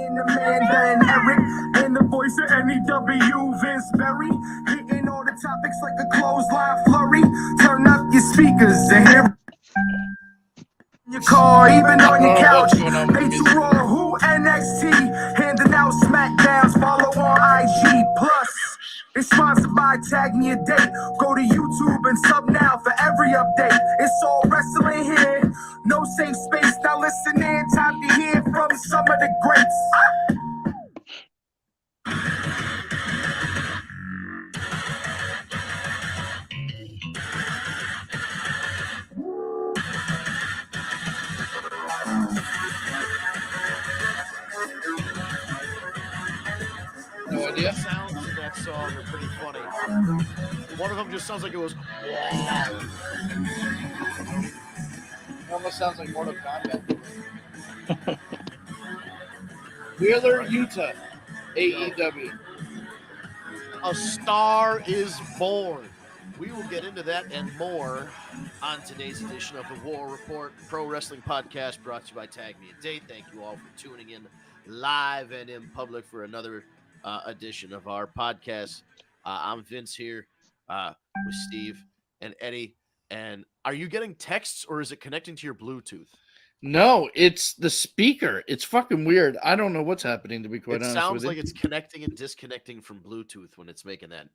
The man, then Eric, and the voice of NEW, Vince Berry, hitting all the topics like a clothesline flurry. Turn up your speakers and hear your car, even on your couch. H Raw, who NXT, handing out SmackDowns. Follow on IG Plus. It's sponsored by Tag Me a Date. Go to YouTube and sub now for every update. It's all wrestling here. No safe space. Now listen in. Time to hear from some of the greats. No idea. The sounds in that song are pretty funny. One of them just sounds like it was. It almost sounds like Mortal Kombat. Wheeler, Utah, AEW. A Star is Born. We will get into that and more on today's edition of the War Report Pro Wrestling Podcast, brought to you by Tag Me a Date. Thank you all for tuning in live and in public for another edition of our podcast. I'm Vince here with Steve and Eddie. And are you getting texts or is it connecting to your Bluetooth? No, it's the speaker. It's fucking weird. I don't know what's happening, to be quite honest with you. It sounds like it's connecting and disconnecting from Bluetooth when it's making that,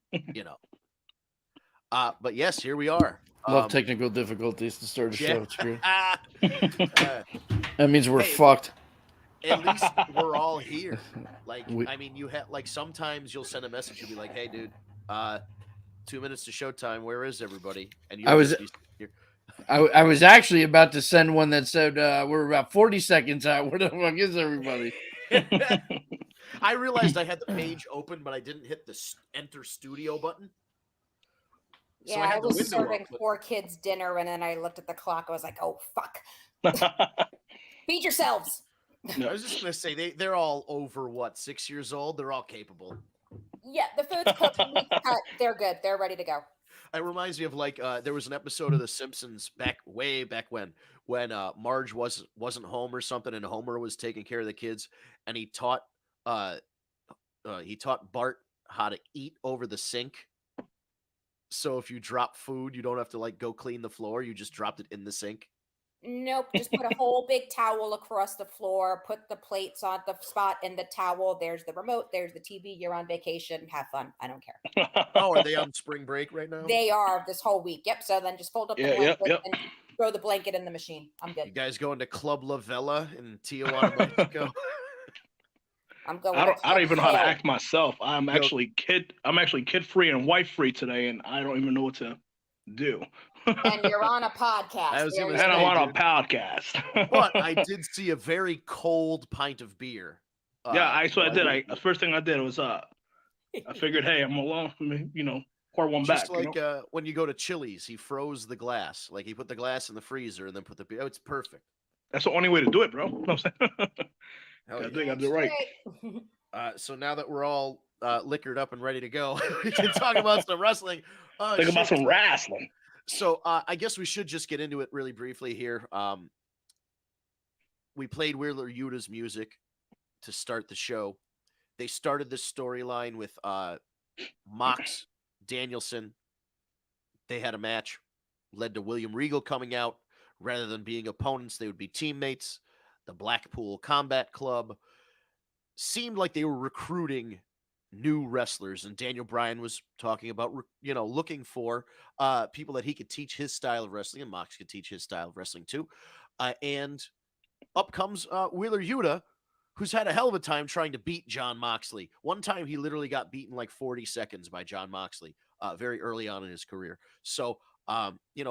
But yes, here we are. Love technical difficulties to start a show. It's weird. That means we're Hey, fucked. At least we're all here. Like, you have sometimes you'll send a message. You'll be like, "Hey, dude, 2 minutes to showtime. Where is everybody?" And you I was actually about to send one that said we're about 40 seconds out. Where the fuck is everybody? I realized I had the page open, but I didn't hit the enter studio button. Yeah, I was serving 4 kids dinner, and then I looked at the clock. I was like, "Oh fuck! Feed yourselves." I was just gonna say they're all over 6 years old. They're all capable. Yeah, the food's cooked. They're good. They're ready to go. It reminds me of there was an episode of The Simpsons way back when Marge wasn't home or something, and Homer was taking care of the kids, and he taught Bart how to eat over the sink. So if you drop food, you don't have to go clean the floor. You just dropped it in the sink. Nope. Just put a whole big towel across the floor. Put the plates on the spot in the towel. There's the remote. There's the TV. You're on vacation. Have fun. I don't care. Oh, are they on spring break right now? They are this whole week. Yep. So then just fold up the blanket and throw the blanket in the machine. I'm good. You guys going to Club La Vela in Tijuana, Mexico? I'm going. I don't even know how to act myself. I'm actually kid free and wife free today, and I don't even know what to do. And you're on a podcast. I'm on a podcast. But I did see a very cold pint of beer. I did. The first thing I did was I figured, hey, I'm alone. Pour one back. Just like when you go to Chili's, he froze the glass. Like he put the glass in the freezer and then put the beer. Oh, it's perfect. That's the only way to do it, bro. You know what I'm saying? I think I do right. So now that we're all liquored up and ready to go, we can talk about some wrestling. Think about some wrestling. So I guess we should just get into it really briefly here. We played Wheeler Yuta's music to start the show. They started this storyline with Mox Danielson. They had a match, led to William Regal coming out. Rather than being opponents, they would be teammates. The Blackpool Combat Club seemed like they were recruiting new wrestlers, and Daniel Bryan was talking about, looking for people that he could teach his style of wrestling, and Mox could teach his style of wrestling too. And up comes Wheeler Yuta, who's had a hell of a time trying to beat Jon Moxley. One time he literally got beaten 40 seconds by Jon Moxley very early on in his career. So,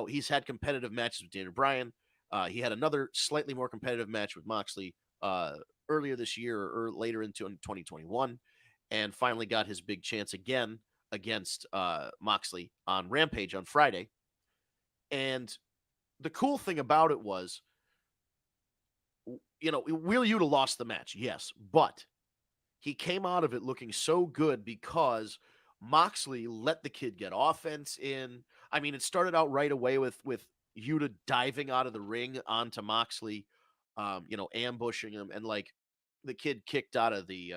he's had competitive matches with Daniel Bryan. He had another slightly more competitive match with Moxley earlier this year or later into 2021. And finally got his big chance again against Moxley on Rampage on Friday. And the cool thing about it was, Wheeler Yuta lost the match, yes, but he came out of it looking so good because Moxley let the kid get offense in. I mean, it started out right away with Yuta diving out of the ring onto Moxley, ambushing him, and like the kid kicked out of the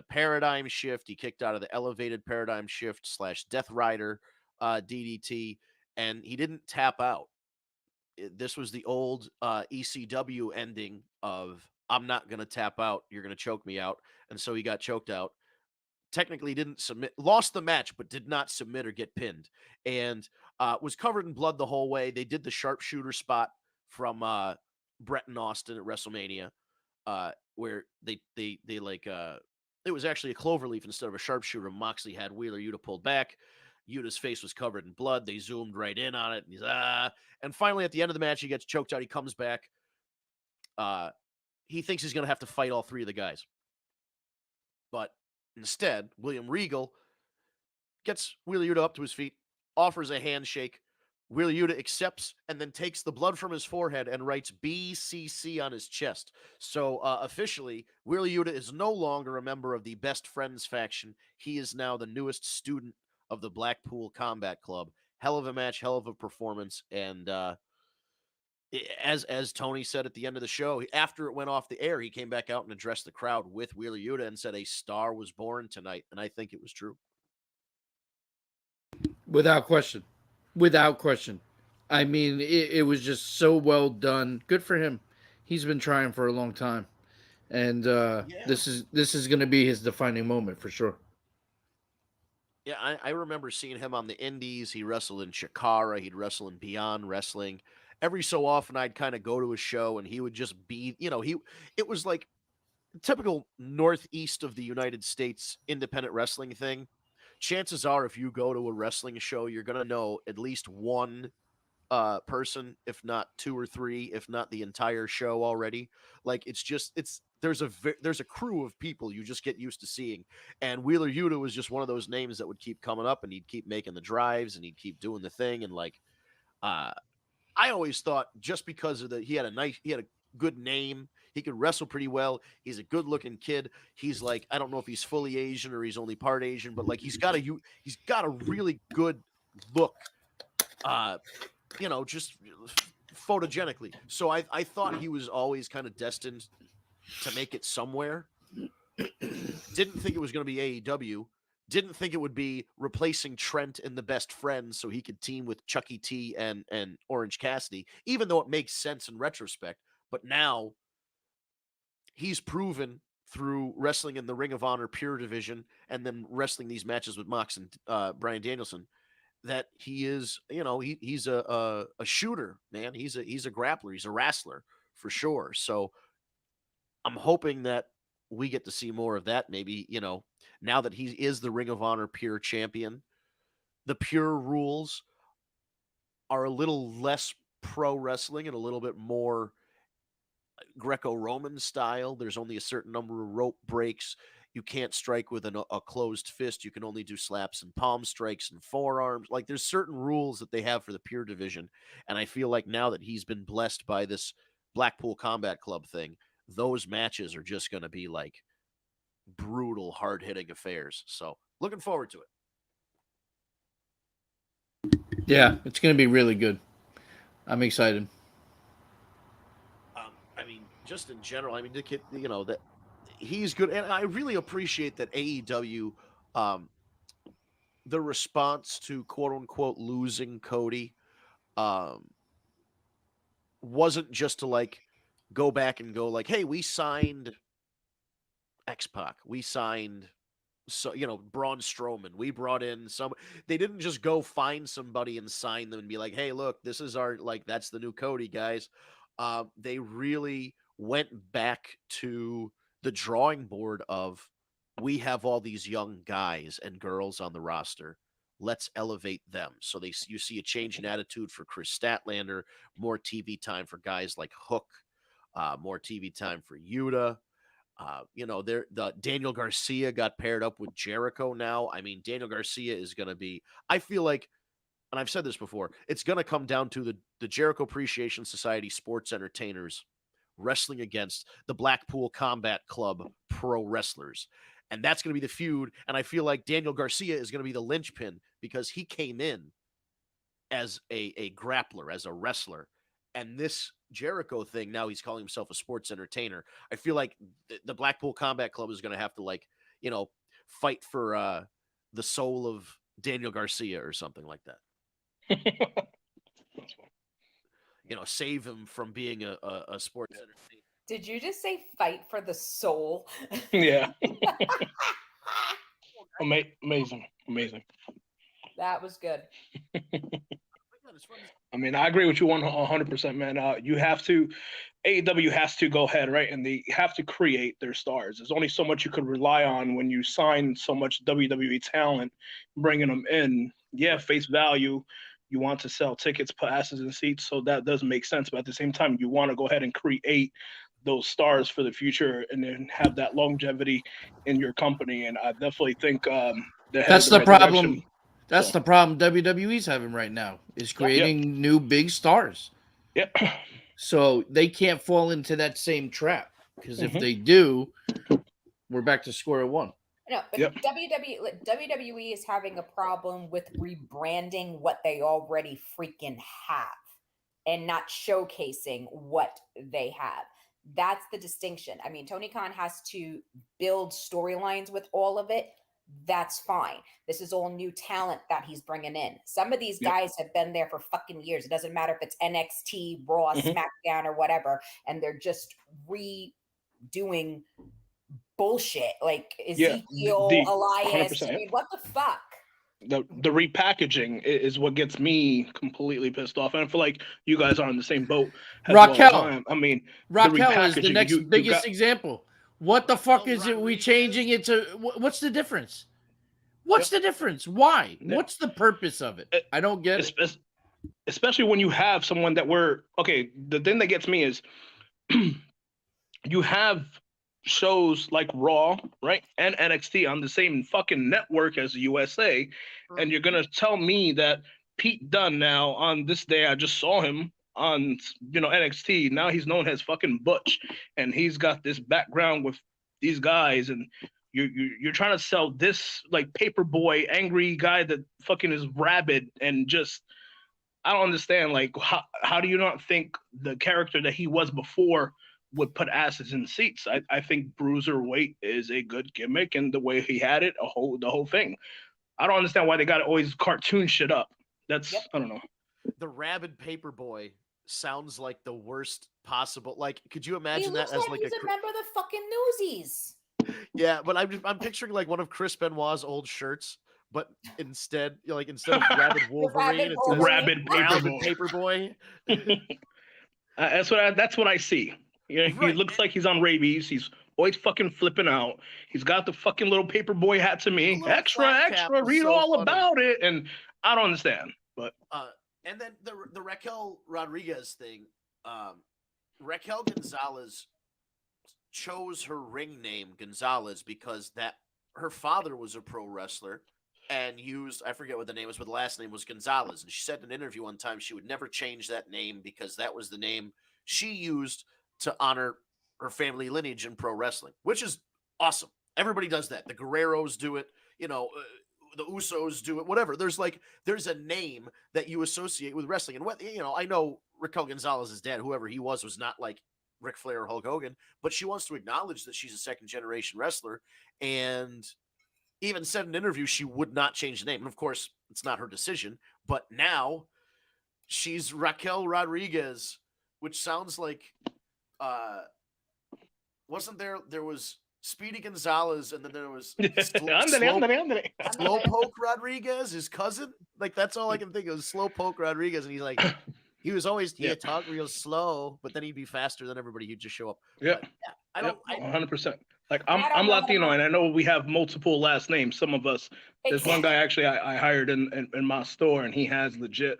paradigm shift. He kicked out of the elevated paradigm shift / Death Rider DDT, and he didn't tap out. This was the old ECW ending of I'm not going to tap out. You're going to choke me out. And so he got choked out. Technically didn't submit, lost the match, but did not submit or get pinned, and was covered in blood the whole way. They did the sharpshooter spot from Brett and Austin at WrestleMania, where they like it was actually a cloverleaf instead of a sharpshooter. Moxley had Wheeler Yuta pulled back. Yuta's face was covered in blood. They zoomed right in on it, and he's and finally at the end of the match, he gets choked out. He comes back. He thinks he's going to have to fight all three of the guys, but instead, William Regal gets Wheeler Yuta up to his feet, offers a handshake. Wheeler Yuta accepts and then takes the blood from his forehead and writes BCC on his chest. So officially, Wheeler Yuta is no longer a member of the Best Friends faction. He is now the newest student of the Blackpool Combat Club. Hell of a match, hell of a performance, and as Tony said at the end of the show, after it went off the air, he came back out and addressed the crowd with Wheeler Yuta and said a star was born tonight, and I think it was true. Without question. Without question. I mean, it was just so well done. Good for him. He's been trying for a long time. And this is going to be his defining moment for sure. Yeah, I remember seeing him on the indies. He wrestled in Chikara. He'd wrestle in Beyond Wrestling. Every so often, I'd kind of go to a show, and he would just be, it was like typical northeast of the United States independent wrestling thing. Chances are, if you go to a wrestling show, you're going to know at least one person, if not two or three, if not the entire show already. Like there's a crew of people you just get used to seeing, and Wheeler Yuta was just one of those names that would keep coming up, and he'd keep making the drives, and he'd keep doing the thing, and like I always thought just because of he had a good name, he could wrestle pretty well. He's a good looking kid. He's like, I don't know if he's fully Asian or he's only part Asian, but like he's got a really good look. Just photogenically. So I thought he was always kind of destined to make it somewhere. Didn't think it was going to be AEW. Didn't think it would be replacing Trent in the Best Friends so he could team with Chucky T and Orange Cassidy, even though it makes sense in retrospect. But now he's proven through wrestling in the Ring of Honor Pure Division and then wrestling these matches with Mox and Bryan Danielson that he is, he's a shooter, man. He's a grappler. He's a wrestler for sure. So I'm hoping that we get to see more of that. Maybe, now that he is the Ring of Honor Pure champion, the Pure rules are a little less pro wrestling and a little bit more Greco-Roman style. There's only a certain number of rope breaks. You can't strike with a closed fist. You can only do slaps and palm strikes and forearms. Like there's certain rules that they have for the Pure division. And I feel like now that he's been blessed by this Blackpool Combat Club thing, those matches are just going to be like brutal, hard-hitting affairs. So looking forward to it. Yeah, it's going to be really good. I'm excited. I mean, just in general, I mean, the kid, that he's good. And I really appreciate that AEW, the response to quote unquote losing Cody, wasn't just to like go back and go like, hey, we signed X-Pac. We signed, Braun Strowman. We brought in they didn't just go find somebody and sign them and be like, hey, look, this is that's the new Cody, guys. They really went back to the drawing board of, we have all these young guys and girls on the roster. Let's elevate them. So you see a change in attitude for Chris Statlander, more TV time for guys like Hook, more TV time for Yuta. The Daniel Garcia got paired up with Jericho now. I mean, Daniel Garcia is going to be, I feel like, and I've said this before, it's going to come down to the Jericho Appreciation Society sports entertainers wrestling against the Blackpool Combat Club pro wrestlers. And that's going to be the feud. And I feel like Daniel Garcia is going to be the linchpin because he came in as a grappler, as a wrestler. And this Jericho thing, now he's calling himself a sports entertainer. I feel like the Blackpool Combat Club is going to have to, like, fight for the soul of Daniel Garcia or something like that. Save him from being a sports entertainer. Did you just say fight for the soul? Yeah. Amazing. That was good. I mean, I agree with you 100%, man. You have to, AEW has to go ahead, right? And they have to create their stars. There's only so much you could rely on when you sign so much WWE talent, bringing them in. Yeah, face value. You want to sell tickets, passes, and seats, so that does make sense. But at the same time, you want to go ahead and create those stars for the future and then have that longevity in your company. And I definitely think that's the problem. That's the problem WWE's having right now, is creating new big stars. Yep. So they can't fall into that same trap, because if they do, we're back to square one. No, but WWE is having a problem with rebranding what they already freaking have and not showcasing what they have. That's the distinction. I mean, Tony Khan has to build storylines with all of it. That's fine. This is all new talent that he's bringing in. Some of these guys have been there for fucking years. It doesn't matter if it's NXT, Raw, SmackDown, or whatever, and they're just redoing bullshit like Ezekiel, Elias. I mean, what the fuck? The repackaging is what gets me completely pissed off, and I feel like you guys are on the same boat. Raquel, I mean, Raquel is the next biggest example. What the fuck is it? We changing it to what's the difference? What's the difference? Why? What's the purpose of it? I don't get it. Especially when you have someone that the thing that gets me is you have shows like Raw, right, and NXT on the same fucking network as the USA, and you're gonna tell me that Pete Dunne now on this day, I just saw him on NXT, now he's known as fucking Butch, and he's got this background with these guys, and you're trying to sell this like paper boy angry guy that fucking is rabid, and just I don't understand, like how do you not think the character that he was before would put asses in seats? I think Bruiserweight is a good gimmick, and the way he had it, the whole thing. I don't understand why they got to always cartoon shit up. That's I don't know. The rabid paperboy sounds like the worst possible. Like, could you imagine he looks that as like like he's a member of the fucking Newsies? Yeah, but I'm picturing like one of Chris Benoit's old shirts, but instead of rabid Wolverine, it's rabid paperboy. That's what I see. Yeah, he looks like he's on rabies. He's always fucking flipping out. He's got the fucking little paperboy hat to me. Extra, read all funny about it. And I don't understand. But and then the Raquel Rodriguez thing. Raquel Gonzalez chose her ring name Gonzalez because that her father was a pro wrestler and used, I forget what the name was, but the last name was Gonzalez. And she said in an interview one time she would never change that name because that was the name she used to honor her family lineage in pro wrestling, which is awesome. Everybody does that. The Guerreros do it, the Usos do it, whatever. There's a name that you associate with wrestling. And I know Raquel Gonzalez's dad, whoever he was not like Ric Flair or Hulk Hogan, but she wants to acknowledge that she's a second generation wrestler, and even said in an interview she would not change the name. And of course, it's not her decision, but now she's Raquel Rodriguez, which sounds like wasn't there was Speedy Gonzalez, and then there was Slowpoke Rodriguez, his cousin. Like, that's all I can think of, Slowpoke Rodriguez, and he's like, he was always talk real slow, but then he'd be faster than everybody. He'd just show up. I don't 100%. Like I'm Latino, and I know we have multiple last names. Some of us. There's one guy actually I hired in my store, and he has legit,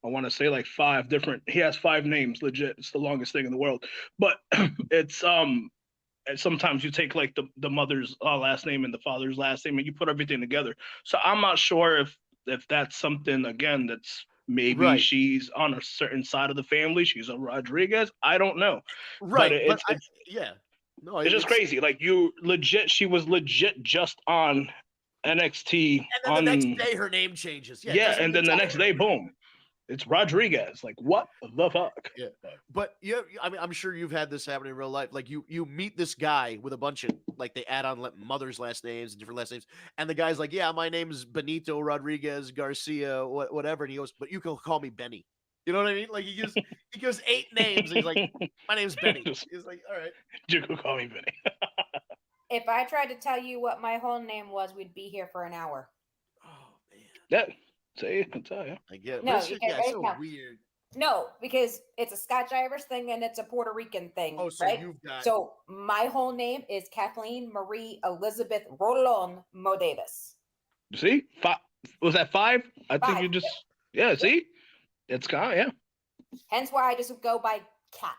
I want to say like 5 different. He has 5 names legit. It's the longest thing in the world. But it's and sometimes you take like the mother's last name and the father's last name, and you put everything together. So I'm not sure if that's something, again, that's maybe she's on a certain side of the family. She's a Rodriguez. I don't know. Right. But it's just crazy. Like she was legit just on NXT. And then the next day her name changes. And then the next day, boom. It's Rodriguez. Like, what the fuck? Yeah. But yeah, I mean, I'm sure you've had this happen in real life. Like you meet this guy with a bunch of like they add on mother's last names and different last names, and the guy's like, "Yeah, my name is Benito Rodriguez Garcia, whatever," and he goes, "But you can call me Benny." You know what I mean? Like he gives 8 names. And he's like, "My name's Benny." He's like, "All right." You can call me Benny. If I tried to tell you what my whole name was, we'd be here for an hour. Oh man. Yeah. Say it. Tell you. I get it. No, But it's you just, get yeah, it's right so now. weird. No, because it's a Scotch-Irish thing and it's a Puerto Rican thing. Oh, so right? you've got So my whole name is Kathleen Marie Elizabeth Rolon Mo Davis. See? Was that 5? I think 5. you just. Yeah. See? It's kind. Yeah. Hence why I just go by Cat.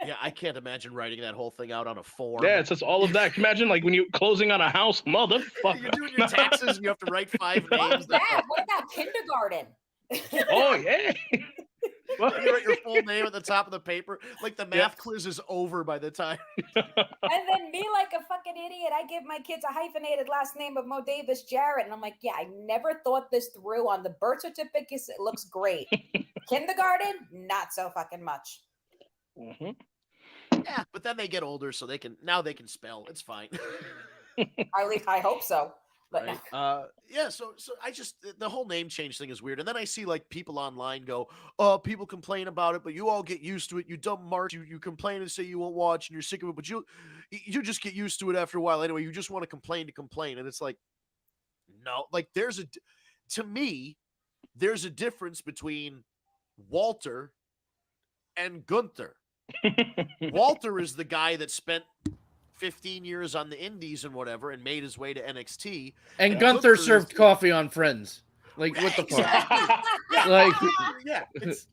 Yeah, I can't imagine writing that whole thing out on a form. Yeah, it's just all of that. Can you imagine, like, when you're closing on a house, motherfucker. You're doing your taxes and you have to write 5 What names. was that? What about kindergarten? Oh, yeah. Well, You write your full name at the top of the paper. Like the math quiz is over by the time. And then me, like a fucking idiot, I give my kids a hyphenated last name of Mo Davis Jarrett. And I'm like, yeah, I never thought this through. On the birth certificate, it looks great. Kindergarten, not so fucking much. Mhm. Yeah, but then they get older, so they can spell. It's fine. At least I hope so. But Right. Yeah, so I just the whole name change thing is weird. And then I see like people online go, people complain about it, but you all get used to it. You dumb marks, you complain and say you won't watch and you're sick of it, but you just get used to it after a while anyway. You just want to complain. And it's like, no, like to me, there's a difference between Walter and Gunther. Walter is the guy that spent 15 years on the indies and whatever and made his way to NXT. And Gunther served coffee on Friends. Like, what the fuck? Yeah, Like, yeah, it's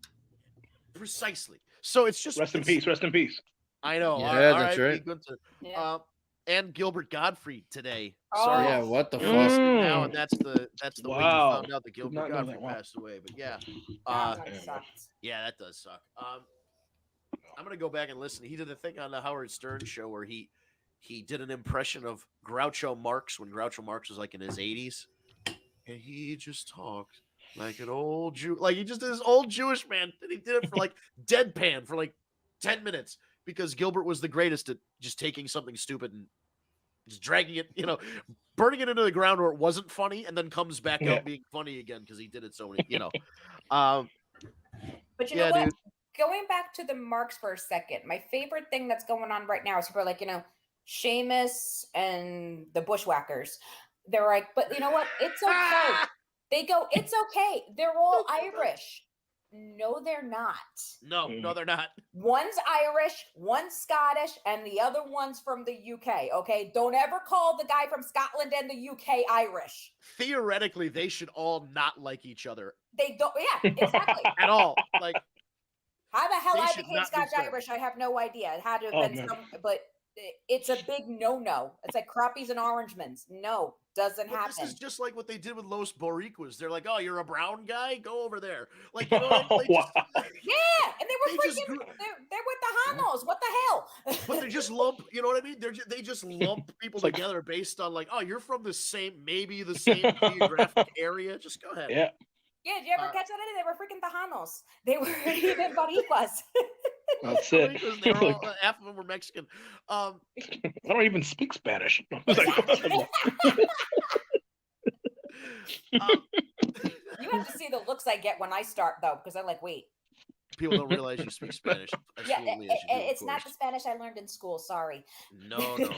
precisely. So it's just Rest in peace. Rest in peace. I know. Yeah, all that's right. Gunther. yeah. And Gilbert Godfrey today. Oh. Sorry. yeah, what the fuck? Now, and that's the way you Wow. found out that Gilbert not know Godfrey that. Wow. passed away. But yeah, That sucks. yeah, that does suck. I'm gonna go back and listen. He did a thing on the Howard Stern show where he did an impression of Groucho Marx when Groucho Marx was like in his 80s, and he just talked like an old Jew, like he just did this old Jewish man, and he did it for like deadpan for like 10 minutes because Gilbert was the greatest at just taking something stupid and just dragging it, burning it into the ground where it wasn't funny, and then comes back out being funny again because he did it so many, But you Yeah, know what? dude. Going back to the marks for a second, my favorite thing that's going on right now is people are like, Sheamus and the Bushwhackers. They're like, but you know what? It's okay. They go, it's okay. They're all Irish. No, they're not. No, they're not. One's Irish, one's Scottish, and the other one's from the UK. Okay, don't ever call the guy from Scotland and the UK Irish. Theoretically, they should all not like each other They don't. Yeah, exactly. at all. Like, How the hell They I should became not be Scotch friends. Irish, I have no idea. It had to have Oh, been man. but it's a big no-no. It's like crappies and orangements. No, doesn't but this happen. is just like what they did with Los Boricuas. They're like, "Oh, you're a brown guy? Go over there." Like, you know what I mean? Wow. Yeah, and they were They just freaking. grew- They're with the Hanos. What the hell? But they just lump. You know what I mean? They just lump people It's like- together based on like, "Oh, you're from the same geographic area." Just go ahead. Yeah. Yeah, did you ever catch that? They were freaking Tejanos. They were even Boricuas. That's it. Because they were all, half of them were Mexican. I don't even speak Spanish. It's like, You have to see the looks I get when I start, though, because I'm like, wait. People don't realize you speak Spanish. as Yeah, fluently as you do, of it's not the course. Spanish I learned in school. Sorry. No. That's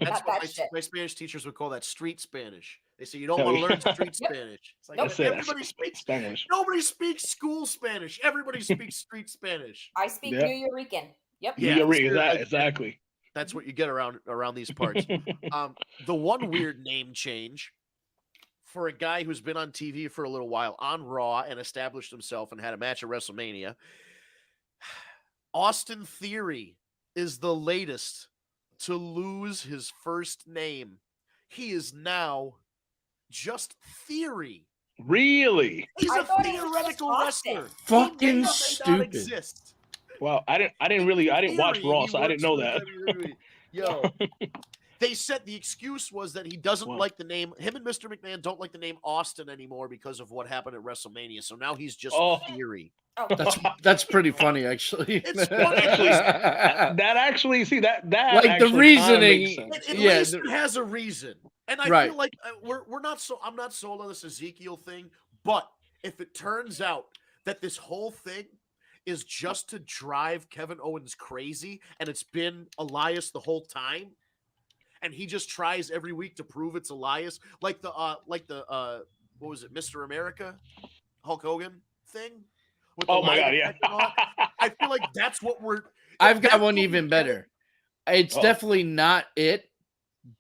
Not what that shit. my Spanish teachers would call that street Spanish. They say you don't Oh, want to yeah. learn street Yep. Spanish. It's like Nope. everybody speaks. Spanish. Nobody speaks school Spanish. Everybody speaks street Spanish. I speak Yeah. New Yorican. Yep. Yeah, Yeah, it's good. exactly. That's what you get around these parts. The one weird name change for a guy who's been on TV for a little while on Raw and established himself and had a match at WrestleMania. Austin Theory is the latest to lose his first name. He is now just Theory. Really? He's I a thought he was just theoretical Austin. wrestler. Fucking He may or may not stupid. exist. Wow, I didn't watch Theory, Raw, he so I didn't know works that. for WWE. Yo, They said the excuse was that he doesn't What? like the name. Him and Mr. McMahon don't like the name Austin anymore because of what happened at WrestleMania. So now he's just Oh. Theory. Oh, That's pretty funny, actually. It's funny. Actually, that actually, see that Like the actually kinda reasoning- makes sense. At Yeah, least it has a reason. And I Right. feel like we're not so I'm not sold on this Ezekiel thing, but if it turns out that this whole thing is just to drive Kevin Owens crazy and it's been Elias the whole time and he just tries every week to prove it's Elias like the what was it, Mr. America Hulk Hogan thing with the Oh my lie god, detector and all that. yeah. I feel like that's what we're I've got that's one what we even get. better. It's Uh-oh. definitely not it,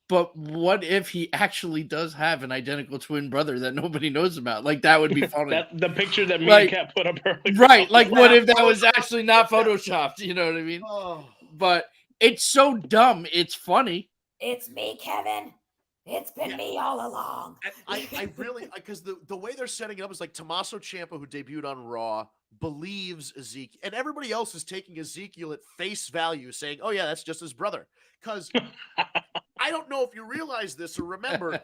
but what if he actually does have an identical twin brother that nobody knows about? Like, that would be funny. That the picture that me Like- and Cat put up earlier. Right, like what Yeah, if that was actually not photoshopped? You know what I mean? Oh. But it's so dumb, it's funny. it's me, Kevin. It's been Yeah. me all along. And I really because the way they're setting it up is like Tommaso Ciampa, who debuted on Raw, believes Ezekiel, and everybody else is taking Ezekiel at face value, saying, "Oh yeah, that's just his brother." Because I don't know if you realize this or remember,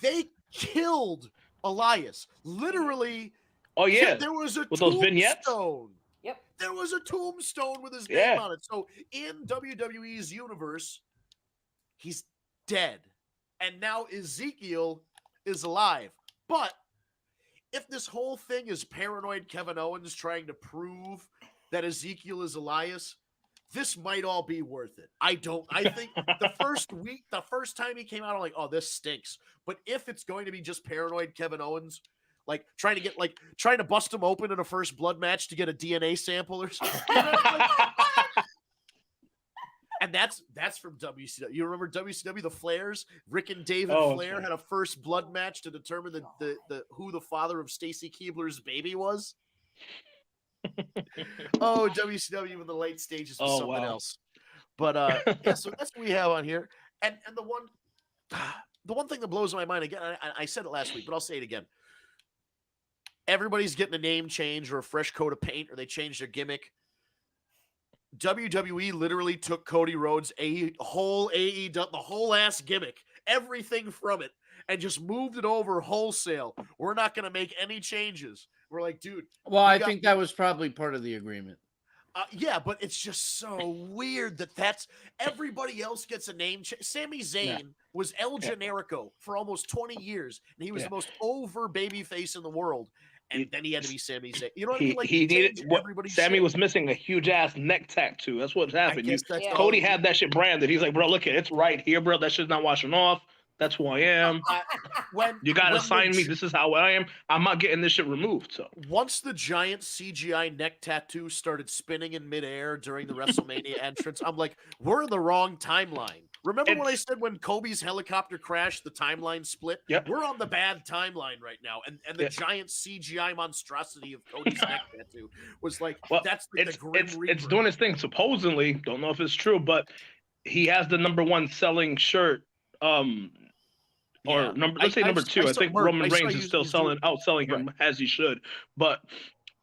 they killed Elias. Literally, Oh yeah, there was a with those vignettes? tombstone. Yep. There was a tombstone with his name Yeah. on it. So in WWE's universe, he's dead. And now Ezekiel is alive. But if this whole thing is paranoid Kevin Owens trying to prove that Ezekiel is Elias, this might all be worth it. I think the first time he came out, I'm like, oh, this stinks. But if it's going to be just paranoid Kevin Owens, like trying to bust him open in a first blood match to get a DNA sample or something. And that's from WCW. You remember WCW, the Flairs? Rick and David Oh, Flair okay. had a first blood match to determine the who the father of Stacy Keibler's baby was. Oh, WCW in the late stages was Oh, something wow. else. But yeah, so that's what we have on here. And the one thing that blows my mind again, I said it last week, but I'll say it again. Everybody's getting a name change or a fresh coat of paint, or they changed their gimmick. WWE literally took Cody Rhodes' whole AEW, the whole ass gimmick, everything from it, and just moved it over wholesale. We're not going to make any changes. We're like, dude. Well, I think that was probably part of the agreement. Yeah, but it's just so weird that's everybody else gets a name change. Sami Zayn was El Generico for almost 20 years, and he was the most over babyface in the world. And then he had to be Sami Zayn. You know what I mean? Like he needed what everybody's Sammy shit. was missing a huge ass neck tattoo. That's what happened. guess that's all Cody he had that shit branded. He's like, bro, look at it. It's right here, bro. That shit's not washing off. That's who I am. You gotta sign me. This is how I am. I'm not getting this shit removed. So once the giant CGI neck tattoo started spinning in midair during the WrestleMania entrance, I'm like, we're in the wrong timeline. Remember when I said when Kobe's helicopter crashed, the timeline split? Yep. We're on the bad timeline right now. And the giant CGI monstrosity of Cody's neck tattoo was like, that's like the Grim Reaper. It's doing its thing. Supposedly, don't know if it's true, but he has the #1 selling shirt. Or let's say number 2. I think Roman Reigns is still outselling him as he should. But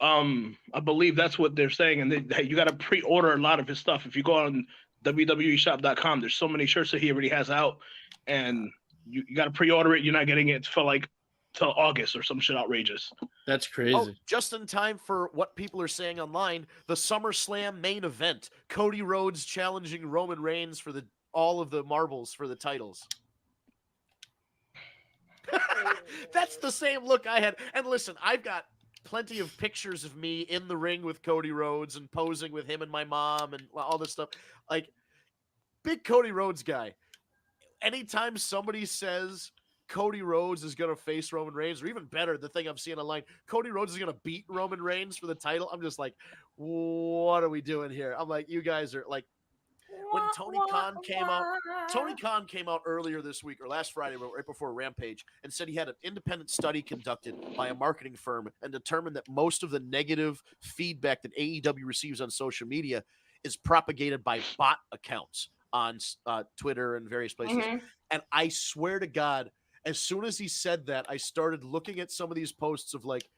I believe that's what they're saying. And you got to pre-order a lot of his stuff. If you go on WWEshop.com, there's so many shirts that he already has out, and you got to pre-order it. You're not getting it for like till August or some shit outrageous. That's crazy. Oh, just in time for what people are saying online, the SummerSlam main event. Cody Rhodes challenging Roman Reigns for all of the marbles for the titles. That's the same look I had. And listen, I've got plenty of pictures of me in the ring with Cody Rhodes and posing with him and my mom and all this stuff. Like, big Cody Rhodes guy. Anytime somebody says Cody Rhodes is going to face Roman Reigns, or even better, the thing I'm seeing online, Cody Rhodes is going to beat Roman Reigns for the title, I'm just like, what are we doing here? I'm like, you guys are like, when Tony Khan came out earlier this week or last Friday, right before Rampage, and said he had an independent study conducted by a marketing firm and determined that most of the negative feedback that AEW receives on social media is propagated by bot accounts on Twitter and various places. Mhm. And I swear to God, as soon as he said that, I started looking at some of these posts of like,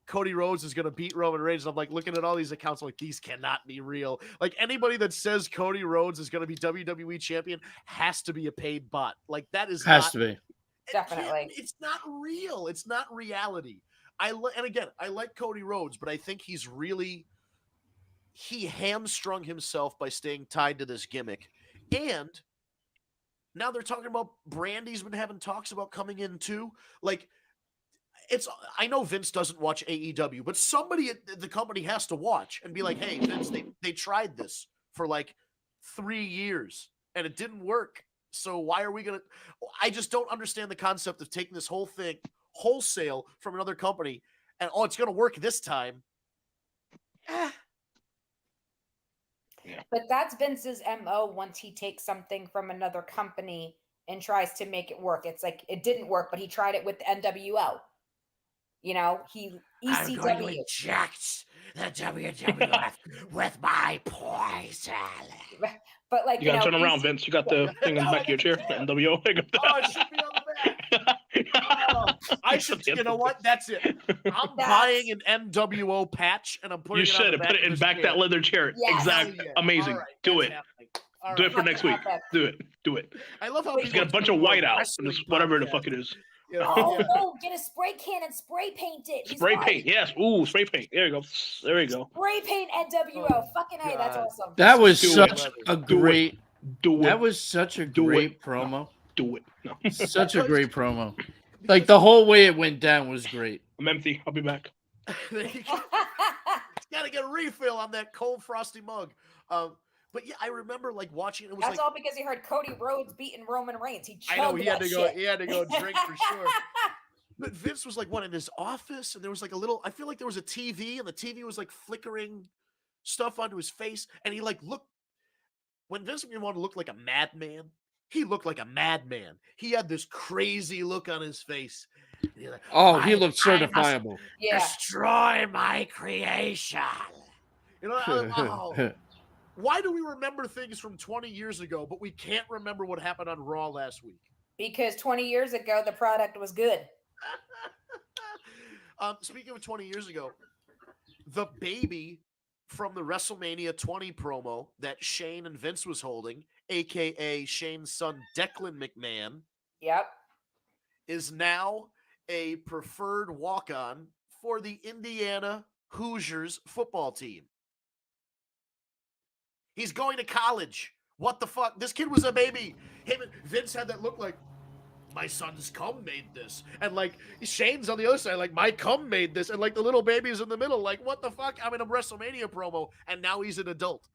Cody Rhodes is going to beat Roman Reigns. And I'm like looking at all these accounts, I'm like, these cannot be real. Like anybody that says Cody Rhodes is going to be WWE champion has to be a paid bot. Like that is Has not, to be. Definitely. it's not real. It's not reality. And again, I like Cody Rhodes, but I think he hamstrung himself by staying tied to this gimmick. And now they're talking about Brandy's been having talks about coming in too. Like, I know Vince doesn't watch AEW, but somebody at the company has to watch and be like, hey, Vince, they tried this for like 3 years and it didn't work. So why are we going to, I just don't understand the concept of taking this whole thing wholesale from another company and, it's going to work this time. But that's Vince's MO once he takes something from another company and tries to make it work. It's like it didn't work, but he tried it with the NWO. You know, I'm going to inject the WWF with my poison. But like You gotta turn around, Vince. You got the thing in the back of your chair. NWO. Oh, it should be on the back. I should. You know what? That's it. I'm buying an NWO patch and I'm putting it on the back. Put it in back that leather chair. Yes. Exactly. Yeah. Amazing. Right, Do it. Right. Do it for next week. Do it. I love how He's got a bunch of white out. Whatever the fuck it is. You know, Oh no! Get a spray can and spray paint it. Spray paint, yes. Ooh, spray paint. There you go. There we go. Spray paint NWO. Fucking hey, that's awesome. That was Do such it. a Do great. Do it. That was such a Do great it. promo. Do it. No. Such a great promo. Like the whole way it went down was great. I'm empty. I'll be back. Got to get a refill on that cold frosty mug. But yeah, I remember like watching. It was That's like, all because he heard Cody Rhodes beating Roman Reigns. I know he had to go. Shit. He had to go drink for sure. But Vince was like in his office, and there was like a little. I feel like there was a TV, and the TV was like flickering stuff onto his face, and he like looked. When Vince McMahon wanted to look like a madman, he looked like a madman. He had this crazy look on his face. Like, he looked certifiable. Yeah. Destroy my creation. You know, why do we remember things from 20 years ago, but we can't remember what happened on Raw last week? Because 20 years ago, the product was good. Speaking of 20 years ago, the baby from the WrestleMania 20 promo that Shane and Vince was holding, a.k.a. Shane's son, Declan McMahon, Yep. is now a preferred walk-on for the Indiana Hoosiers football team. He's going to college. What the fuck? This kid was a baby. Him and Vince had that look like, my son's cum made this. And like Shane's on the other side, like my cum made this. And like the little baby's in the middle, like what the fuck? I'm in a WrestleMania promo and now he's an adult.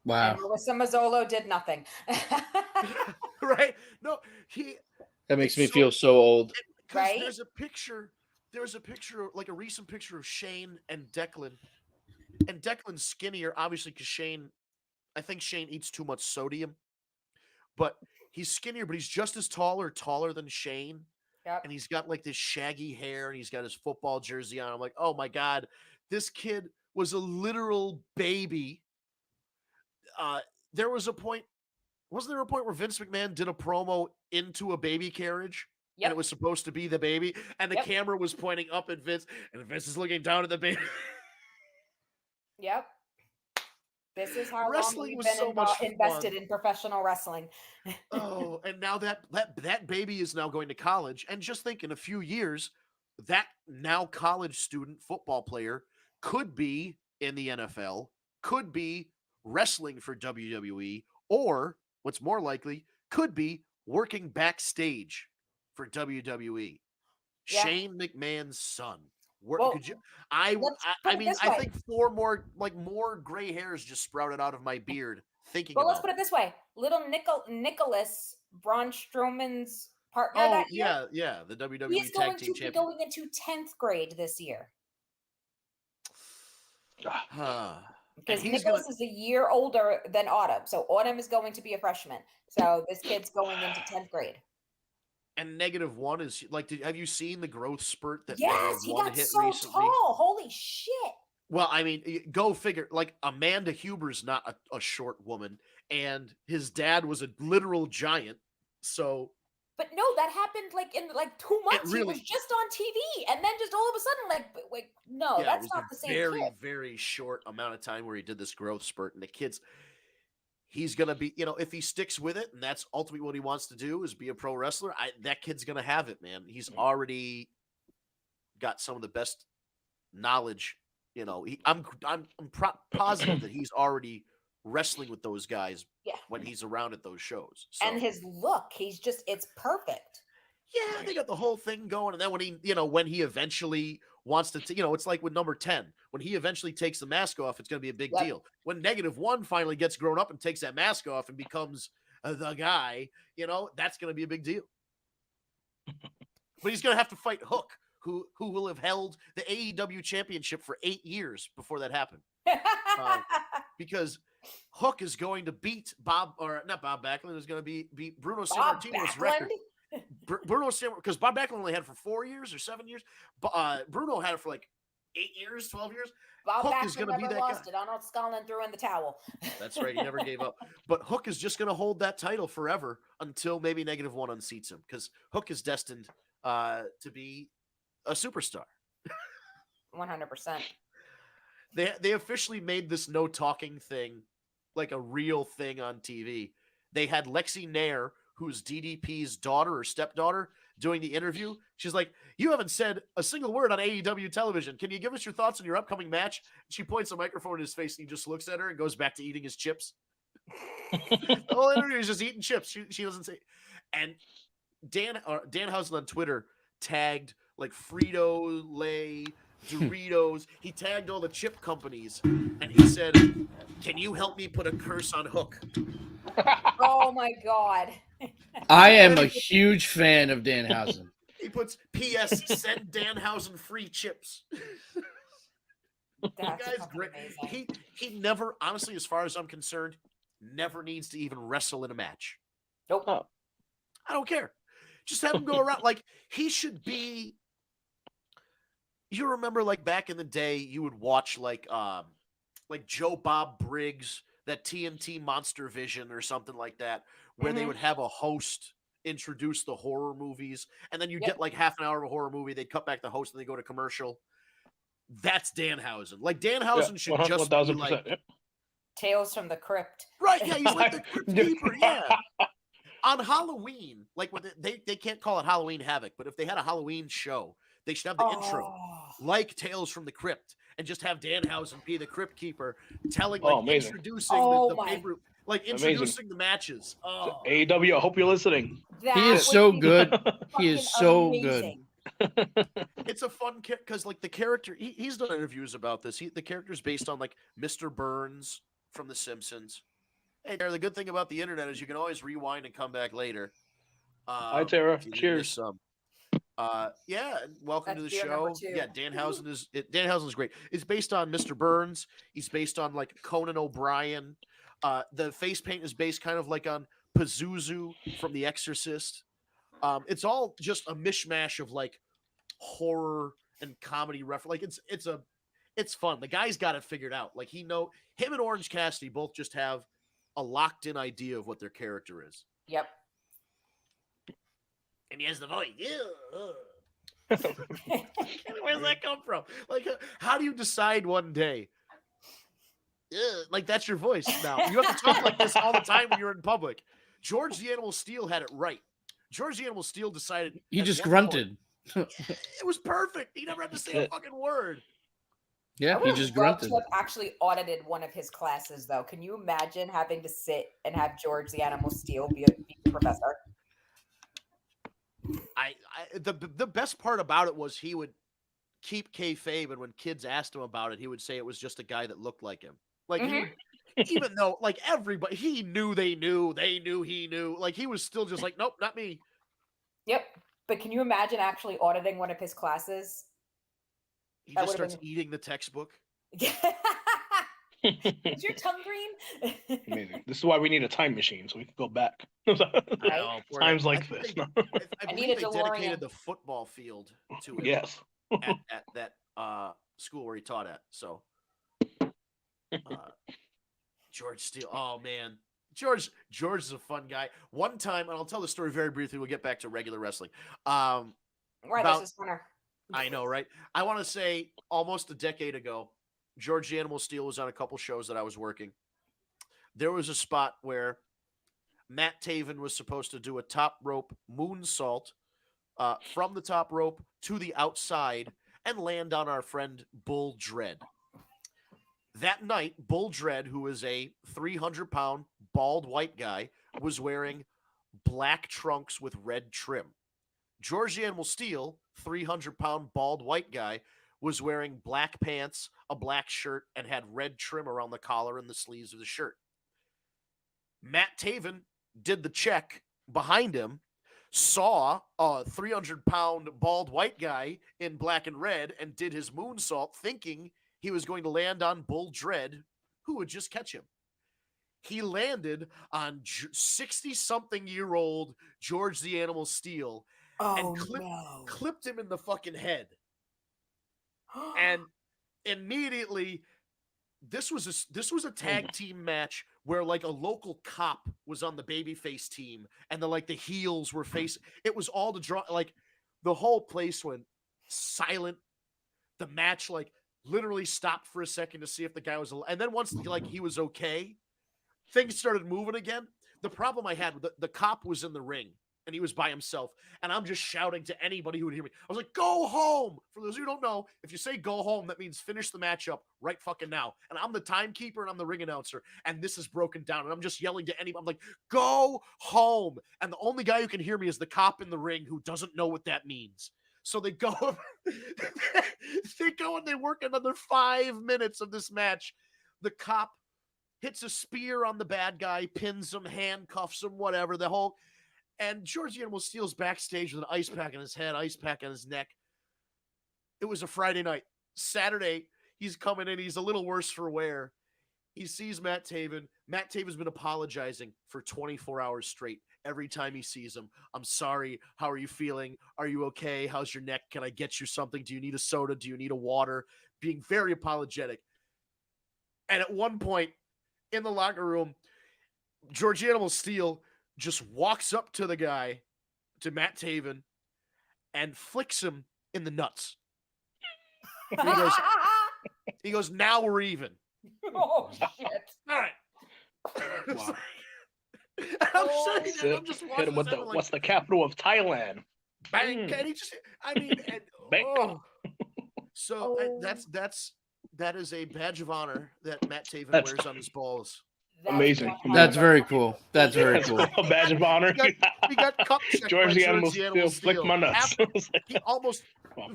Wow. And Melissa Mazzolo did nothing. Right? No, That makes me feel so old. Right? There's a picture, like a recent picture of Shane and Declan. And Declan's skinnier, obviously, because I think Shane eats too much sodium. But he's skinnier, but he's just as taller than Shane. Yep. And he's got like this shaggy hair and he's got his football jersey on. I'm like, oh my God, this kid was a literal baby. There was a point, wasn't there a point where Vince McMahon did a promo into a baby carriage? Yep. And it was supposed to be the baby. And the Yep. camera was pointing up at Vince and Vince is looking down at the baby. Yep. This is how Wrestling long we've was been so much invested fun. in professional wrestling. Oh, and now that baby is now going to college. And just think in a few years, that now college student football player could be in the NFL, could be wrestling for WWE, or what's more likely, could be working backstage for WWE. Yeah. Shane McMahon's son. Well, could you? I put it mean, this I way. think more gray hairs just sprouted out of my beard thinking Well, about let's put it this way: little Nicholas, Braun Strowman's partner Oh, that year, yeah, the WWE he's Tag going Team to be Champion. going into 10th grade this year. Because Nicholas is a year older than Autumn. So Autumn is going to be a freshman. So this kid's going into 10th grade. And -1 is like, have you seen the growth spurt that Yes, he -1 got hit so recently? tall. Holy shit. Well, I mean, go figure. Like Amanda Huber's not a short woman, and his dad was a literal giant. So But no, that happened like in like 2 months. He really- was just on TV, and then just all of a sudden, like no, Yeah, it that's was not a the same very, kid. very short amount of time where he did this growth spurt, and the kids. He's gonna be, if he sticks with it, and that's ultimately what he wants to do is be a pro wrestler. That kid's gonna have it, man. He's already got some of the best knowledge. I'm positive that he's already wrestling with those guys Yeah. when he's around at those shows. So. And his look, it's perfect. Yeah, they got the whole thing going, and then when he eventually wants to, it's like with number 10. When he eventually takes the mask off, it's going to be a big deal. When -1 finally gets grown up and takes that mask off and becomes the guy, that's going to be a big deal. But he's going to have to fight Hook, who will have held the AEW championship for 8 years before that happened. Because Hook is going to beat not Bob Backlund, is going to beat Bruno Sammartino's record. Bruno Sammartino, because Bob Backlund only had it for 4 years or 7 years. Bruno had it for like 8 years, 12 years. Bob Hook Backlund is going to be never that lost guy. it. Arnold Skaaland threw in the towel. That's right. He never gave up. But Hook is just going to hold that title forever until maybe -1 unseats him, because Hook is destined to be a superstar. 100%. They officially made this no talking thing like a real thing on TV. They had Lexi Nair, who's DDP's daughter or stepdaughter, doing the interview. She's like, "You haven't said a single word on AEW television. Can you give us your thoughts on your upcoming match?" She points a microphone in his face, and he just looks at her and goes back to eating his chips. The whole interview is just eating chips. She doesn't say. And Danhausen on Twitter tagged like Frito-Lay, Doritos. He tagged all the chip companies, and he said, "Can you help me put a curse on Hook?" Oh my God. I am a huge fan of Danhausen. He puts P.S. Send Danhausen free chips. That's The guy's fucking great. amazing. He never, honestly, as far as I'm concerned, never needs to even wrestle in a match. Nope. Oh. I don't care. Just have him go around. Like, he should be. You remember, like, back in the day, you would watch like Joe Bob Briggs, that TNT Monster Vision or something like that, where they would have a host introduce the horror movies, and then you get like half an hour of a horror movie. They'd cut back the host and they go to commercial. That's Danhausen. Like, Danhausen should just be like Tales from the Crypt. right. Yeah, he's like the Crypt Keeper. Yeah. On Halloween, like they can't call it Halloween Havoc, but if they had a Halloween show, they should have the intro like Tales from the Crypt, and just have Danhausen be the Crypt Keeper, telling, like, introducing the pay-per, like introducing the matches. Oh, AEW, I hope you're listening. He is so good. He is so good. It's a fun kid because, like, the character, he's done interviews about this. The character's based on like Mr. Burns from The Simpsons. Hey, Tara, the good thing about the internet is you can always rewind and come back later. Hi, Tara. Cheers. Yeah, welcome to the beer show. number 2. Yeah, Danhausen is great. It's based on Mr. Burns. He's based on like Conan O'Brien. The face paint is based kind of like on Pazuzu from The Exorcist. It's all just a mishmash of like horror and comedy reference. Like it's fun. The guy's got it figured out. Like, him and Orange Cassidy both just have a locked in idea of what their character is. Yep. And he has the voice. Where's that come from? Like, how do you decide one day? Like, that's your voice now. You have to talk like this all the time when you're in public. George the Animal Steel had it right. George the Animal Steel decided. He just grunted. It was perfect. He never had to say a fucking word. Yeah, he just grunted. To have actually audited one of his classes, though. Can you imagine having to sit and have George the Animal Steel be a professor? The best part about it was he would keep kayfabe, and when kids asked him about it, he would say it was just a guy that looked like him. Like, even though, like, everybody, he knew they knew he knew. Like, he was still just like, nope, not me. Yep. But can you imagine actually auditing one of his classes? He just starts eating the textbook. Is your tongue green? Amazing. This is why we need a time machine so we can go back. Times like this. I believe they dedicated the football field to him. Yes. at that school where he taught at. So George Steele. Oh man, George is a fun guy. One time, and I'll tell the story very briefly. We'll get back to regular wrestling. Right, About- this is winner. I know, right? I want to say almost a decade ago, George the Animal Steel was on a couple shows that I was working. There was a spot where Matt Taven was supposed to do a top rope moonsault from the top rope to the outside and land on our friend Bull Dread. That night, Bull Dread, who is a 300-pound bald white guy, was wearing black trunks with red trim. George the Animal Steel, 300-pound bald white guy, was wearing black pants, a black shirt, and had red trim around the collar and the sleeves of the shirt. Matt Taven did the check behind him, saw a 300-pound bald white guy in black and red, and did his moonsault, thinking he was going to land on Bull Dread, who would just catch him. He landed on 60-something-year-old George the Animal Steel and clipped him in the fucking head. And immediately, this was a tag team match where like a local cop was on the babyface team, and the heels were facing. It was all to draw. Like the whole place went silent. The match literally stopped for a second to see if the guy was alive. And then once he was okay, things started moving again. The problem I had, the cop was in the ring and he was by himself, and I'm just shouting to anybody who would hear me. I was like, "Go home!" For those who don't know, if you say "go home," that means finish the matchup right fucking now. And I'm the timekeeper and I'm the ring announcer, and this is broken down, and I'm just yelling to anybody. I'm like, "Go home!" And the only guy who can hear me is the cop in the ring who doesn't know what that means. So they go, and they work another 5 minutes of this match. The cop hits a spear on the bad guy, pins him, handcuffs him, whatever. And George the Animal Steel's backstage with an ice pack on his head, ice pack on his neck. It was a Friday night. Saturday, he's coming in. He's a little worse for wear. He sees Matt Taven. Matt Taven's been apologizing for 24 hours straight. Every time he sees him, "I'm sorry. How are you feeling? Are you okay? How's your neck? Can I get you something? Do you need a soda? Do you need a water?" Being very apologetic. And at one point in the locker room, George the Animal Steel just walks up to the guy, to Matt Taven, and flicks him in the nuts. He goes, "Now we're even." Oh, shit. All right. Wow. I'm sitting there, I'm just watching this, and I'm like, What's the capital of Thailand? bang. And he just, Bang. oh. So that is a badge of honor that Matt Taven wears on his balls. Amazing. That's very cool. That's very cool. A badge of honor. We got cup checked George by the Animal Steel flicked my nuts. He almost,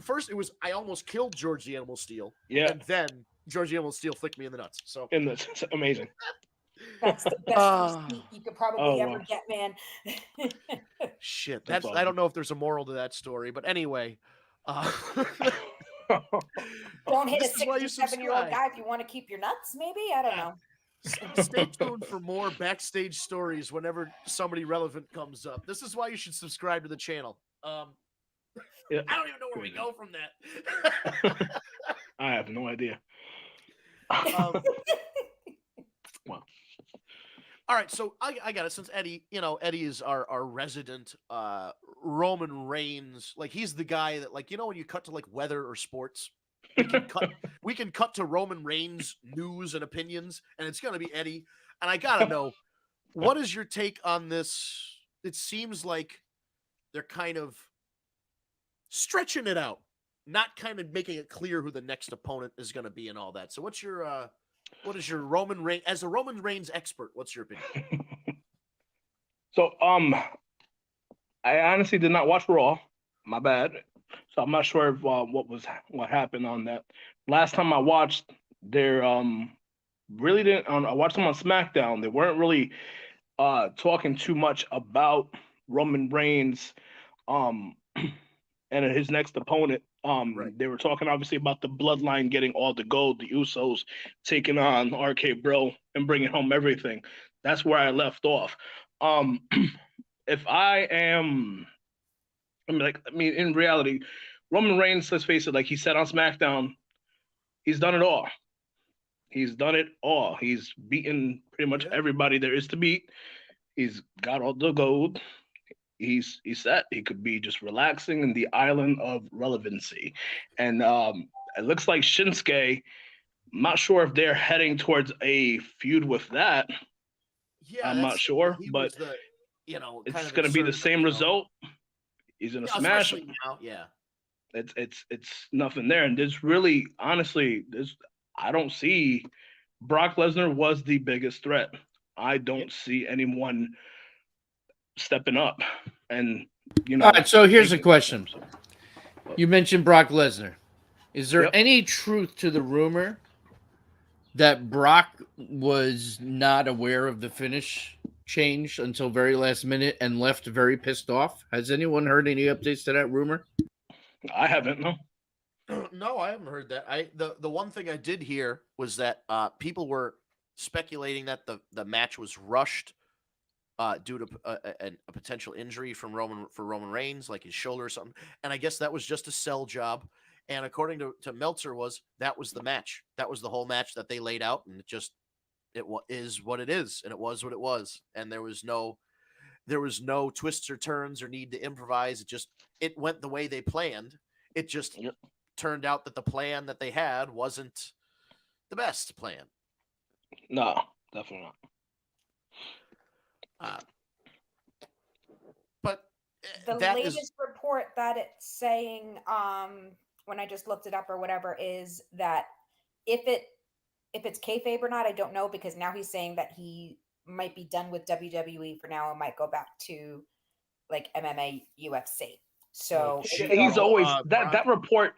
first it was, I almost killed George the Animal Steel. Yeah. And then George the Animal Steel flicked me in the nuts. So It's amazing. That's the best receipt you could probably ever get, man. Shit. That's I don't know if there's a moral to that story, but anyway. Don't hit a This is why you 67-year-old subscribe. guy if you want to keep your nuts, maybe? I don't know. Stay tuned for more backstage stories whenever somebody relevant comes up. This is why you should subscribe to the channel. Yeah. I don't even know where we go from that. I have no idea. Wow. All right, so I got it. Since Eddie is our resident Roman Reigns, he's the guy that, when you cut to weather or sports, we can cut to Roman Reigns news and opinions, and it's gonna be Eddie. And I gotta know, what is your take on this? It seems like they're kind of stretching it out, not kind of making it clear who the next opponent is gonna be and all that. So what is your Roman Reigns, as a Roman Reigns expert, what's your opinion? So I honestly did not watch Raw. My bad. So I'm not sure if, what happened on that. Last time I watched, they really didn't. I watched them on SmackDown. They weren't really talking too much about Roman Reigns and his next opponent. Right. They were talking obviously about the bloodline getting all the gold, the Usos taking on RK Bro and bringing home everything. That's where I left off. If I am, in reality, Roman Reigns, let's face it, like he said on SmackDown, he's done it all. He's done it all. He's beaten pretty much everybody there is to beat. He's got all the gold. He's set. He could be just relaxing in the island of relevancy. And it looks like Shinsuke, I'm not sure if they're heading towards a feud with that. Yeah, I'm not sure, he but was the, kind it's of going to be the inserted, same result. He's going to smash especially him. now. Yeah, It's nothing there. And there's really, honestly, I don't see. Brock Lesnar was the biggest threat. I don't see anyone stepping up. And All right, so here's a question. You mentioned Brock Lesnar. Is there any truth to the rumor that Brock was not aware of the finish change until very last minute and left very pissed off? Has anyone heard any updates to that rumor? I haven't, no. No, I haven't heard that. The one thing I did hear was that people were speculating that the match was rushed due to a potential injury from Roman Reigns, like his shoulder or something. And I guess that was just a sell job. And according to Meltzer, that was the match. That was the whole match that they laid out, and it is what it is, and it was what it was. And there was no twists or turns or need to improvise. It went the way they planned. It just turned out that the plan that they had wasn't the best plan. No, definitely not. But the latest report that it's saying, when I just looked it up or whatever, is that if it's kayfabe or not, I don't know, because now he's saying that he might be done with WWE for now and might go back to like MMA, UFC. So he's always that report.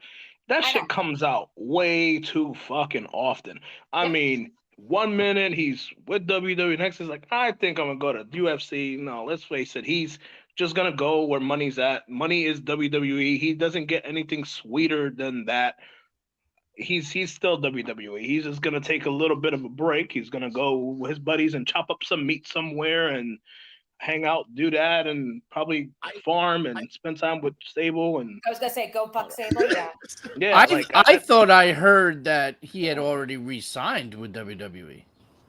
That shit comes out way too fucking often. I mean, 1 minute he's with WWE, next is like, I think I'm gonna go to UFC. No, let's face it, he's just gonna go where money's at. Money is WWE. He doesn't get anything sweeter than that. He's still WWE. He's just gonna take a little bit of a break. He's gonna go with his buddies and chop up some meat somewhere and hang out, do that, and probably farm and spend time with Sable. And I was gonna say, go fuck Sable. Yeah. Yeah. I thought I heard that he had already re-signed with WWE.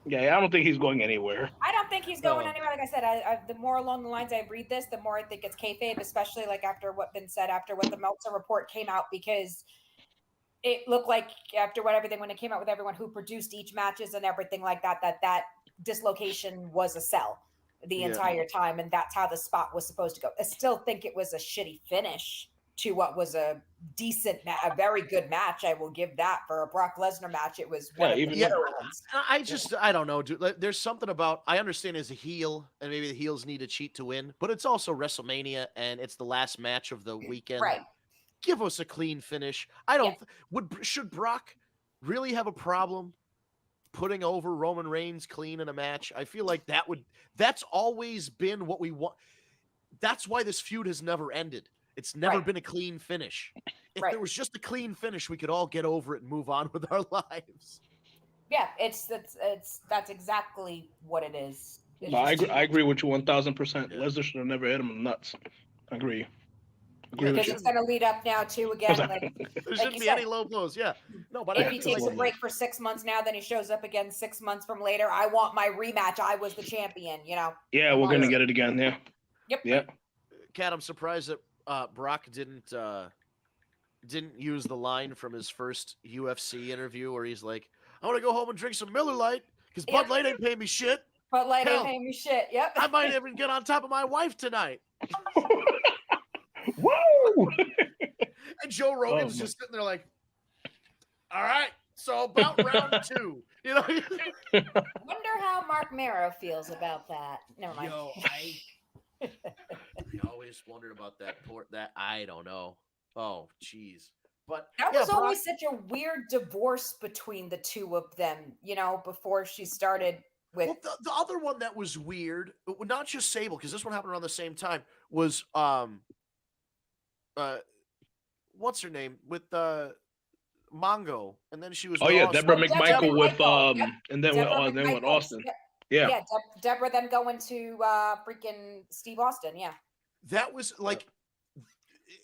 Yeah, I don't think he's going anywhere. I don't think he's going anywhere. Like I said, I the more along the lines I read this, the more I think it's kayfabe, especially like after what been said, after what the Meltzer report came out, because it looked like after everything, when it came out with everyone who produced each matches and everything like that, that dislocation was a sell the entire time, and that's how the spot was supposed to go. I still think it was a shitty finish to what was a decent, a very good match. I will give that for a Brock Lesnar match. It was one of the better ones. I don't know, dude. There's something about, I understand as a heel, and maybe the heels need to cheat to win, but it's also WrestleMania, and it's the last match of the weekend. Right. Give us a clean finish. Should Brock really have a problem putting over Roman Reigns clean in a match? I feel like that's always been what we want. That's why this feud has never ended. It's never been a clean finish. If there was just a clean finish, we could all get over it and move on with our lives. Yeah, that's exactly what it is. No, I agree with you 1,000%. Lesnar should have never hit him in the nuts. I agree. Because it's going to lead up now to, again, like, there shouldn't be any low blows. Yeah. No, but if he takes a break for 6 months now, then he shows up again 6 months from later. I want my rematch. I was the champion, Yeah, we're going to get it again. Yeah. Yep. Yeah. Kat, I'm surprised that Brock didn't use the line from his first UFC interview where he's like, I want to go home and drink some Miller Lite because Bud Light ain't paying me shit. Bud Light ain't paying me shit. Yep. I might even get on top of my wife tonight. Woo! And Joe Rogan's just sitting there like, all right, so about round 2. Wonder how Mark Mero feels about that. Never mind. I always wondered about that. I don't know. Oh, jeez. But that was always such a weird divorce between the two of them, before she started with. Well, the other one that was weird, not just Sable, because this one happened around the same time, was what's her name with Mongo, and then she was. Deborah McMichael with and then with Austin. Yeah. Deborah then going to freaking Steve Austin. Yeah. That was like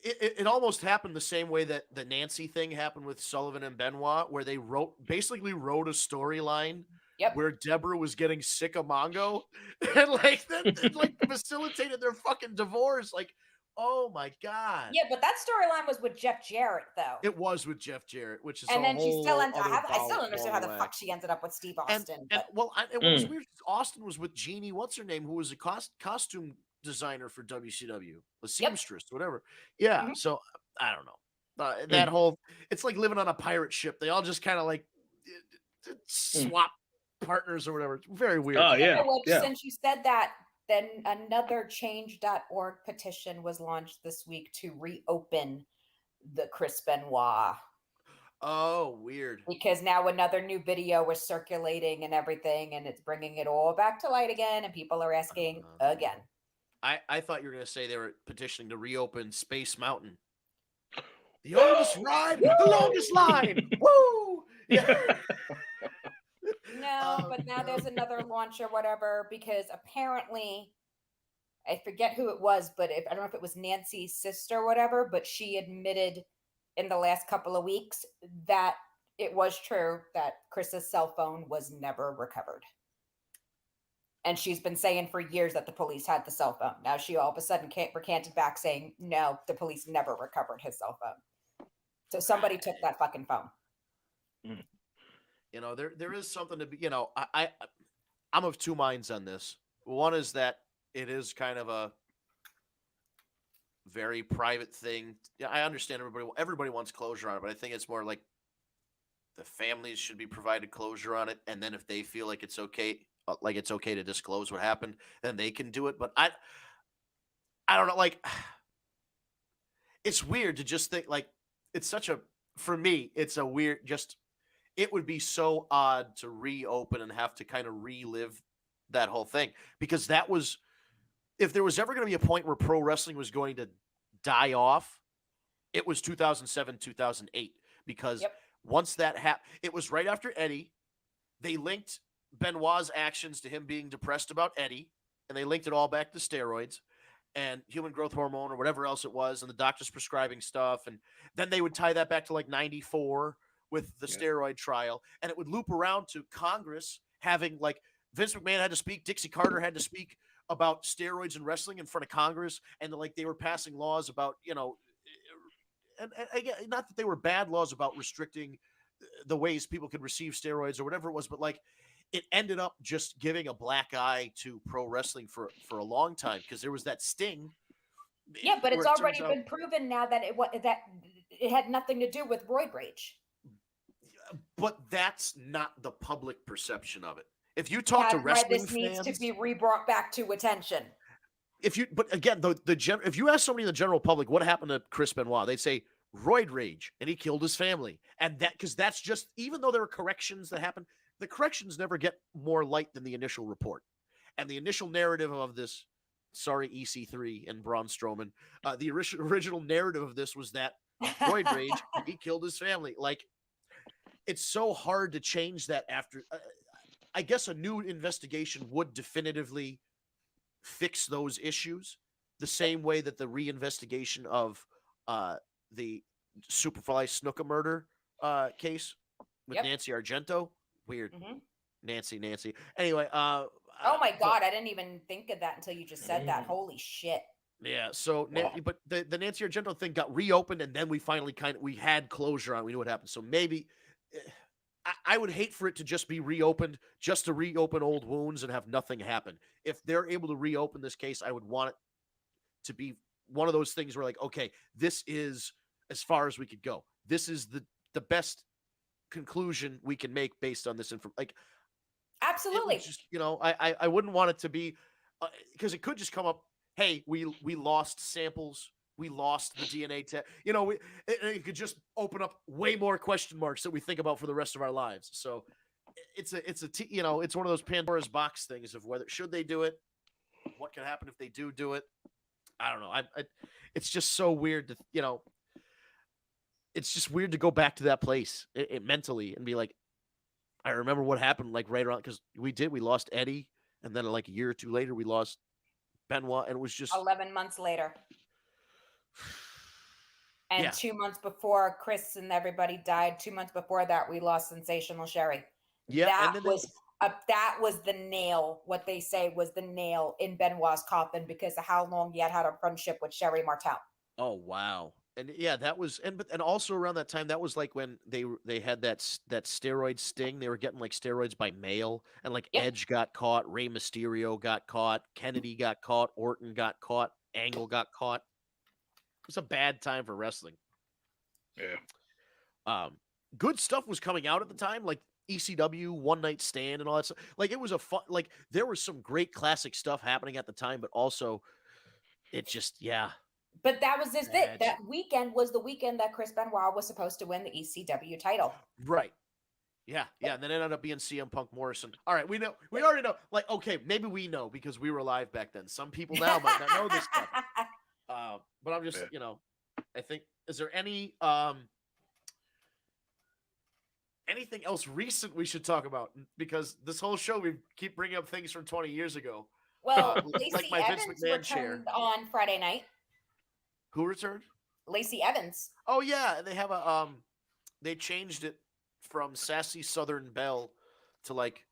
it almost happened the same way that the Nancy thing happened with Sullivan and Benoit, where they basically wrote a storyline Yep. where Deborah was getting sick of Mongo and like then like facilitated their fucking divorce. Like, oh my god. Yeah, but that storyline was with Jeff Jarrett though. It was with Jeff Jarrett, which is and a then she still whole ends. other I still ball understand how the of fuck wax. she ended up with Steve Austin. And but it was weird. Austin was with Jeannie, what's her name, who was a costume designer for WCW, a seamstress, whatever. Yeah. Mhm. So I don't know. That whole, it's like living on a pirate ship. They all just kind of like swap partners or whatever. It's very weird. Oh yeah. Which, Yeah. since you said that, then another change.org petition was launched this week to reopen the Chris Benoit. Oh, weird. Because now another new video was circulating and everything, and it's bringing it all back to light again, and people are asking again. I thought you were going to say they were petitioning to reopen Space Mountain. The oldest ride, the longest line. Woo! Yeah. No, but now there's another launch or whatever, because apparently, I forget who it was, but I don't know if it was Nancy's sister or whatever, but she admitted in the last couple of weeks that it was true that Chris's cell phone was never recovered. And she's been saying for years that the police had the cell phone. Now she all of a sudden recanted back saying, no, the police never recovered his cell phone. So somebody took that fucking phone. You know, there is something to be, you know, I'm of two minds on this. One is that it is kind of a very private thing. Yeah, I understand everybody wants closure on it, but I think it's more like the families should be provided closure on it, and then if they feel like it's okay to disclose what happened, then they can do it. But I don't know, like it's weird to just think like it's such a, for me, it's a weird, just, it would be so odd to reopen and have to kind of relive that whole thing, because that was, if there was ever going to be a point where pro wrestling was going to die off, it was 2007, 2008, because once that happened, it was right after Eddie. They linked Benoit's actions to him being depressed about Eddie, and they linked it all back to steroids and human growth hormone or whatever else it was, and the doctors prescribing stuff. And then they would tie that back to like 94 with the steroid trial, and it would loop around to Congress having, like, Vince McMahon had to speak, Dixie Carter had to speak about steroids and wrestling in front of Congress, and like they were passing laws about, you know, and again, not that they were bad laws about restricting the ways people could receive steroids or whatever it was, but like it ended up just giving a black eye to pro wrestling for a long time, because there was that sting. Yeah, but it's already been proven now that it had nothing to do with roid rage. But that's not the public perception of it. If you talk to wrestling this fans, needs to be brought back to attention. But again, if you ask somebody in the general public what happened to Chris Benoit, they'd say roid rage and he killed his family, and because that's just, even though there are corrections that happen, the corrections never get more light than the initial report, and the initial narrative of this. Sorry, EC3 and Braun Strowman. The original narrative of this was that roid rage, he killed his family. Like, it's so hard to change that after. I guess a new investigation would definitively fix those issues, the same way that the reinvestigation of the Superfly Snuka murder case with Nancy Argento. Weird. Nancy. Anyway. Oh my God, I didn't even think of that until you just said that. Holy shit. Yeah, so but the Nancy Argento thing got reopened, and then we finally we had closure on. We knew what happened. So maybe I would hate for it to just be reopened, just to reopen old wounds and have nothing happen. If they're able to reopen this case, I would want it to be one of those things where, like, okay, this is as far as we could go. This is the best conclusion we can make based on this information. Like, absolutely. Just, you know, I wouldn't want it to be, because it could just come up, hey, we lost samples. We lost the DNA test. You know, it could just open up way more question marks that we think about for the rest of our lives. So it's you know, it's one of those Pandora's box things of whether should they do it, what can happen if they do it. I don't know. It's just so weird to, you know, it's just weird to go back to that place mentally and be like, I remember what happened, like right around, because we lost Eddie, and then like a year or two later we lost Benoit, and it was just 11 months later. And Yeah. 2 months before Chris and everybody died, 2 months before that, we lost Sensational Sherry. Yeah, That and then was that was the nail. What they say was the nail in Benoit's coffin because of how long he had a friendship with Sherry Martel. oh wow. And yeah, that was and also around that time that was like when they had that steroid sting. They were getting like steroids by mail, and like Yep. Edge got caught, Rey Mysterio got caught, Kennedy got caught, Orton got caught, Angle got caught. It was a bad time for wrestling. Yeah. Good stuff was coming out at the time, like ECW, One Night Stand, and all that stuff. Like it was a fun, like there was some great classic stuff happening at the time, but also it just, yeah. But that was just it. Edge. That weekend was the weekend that Chris Benoit was supposed to win the ECW title. Right. Yeah, yeah, and then it ended up being CM Punk Morrison. All right, we already know. Like, okay, maybe we know because we were alive back then. Some people now might not know this stuff. But I'm just, I think, is there any anything else recent we should talk about? Because this whole show we keep bringing up things from 20 years ago. Well, Like Lacey my Vince Evans McMahon chair. returned on Friday night. Who returned? Lacey Evans. Oh yeah, they have a they changed it from sassy Southern belle to like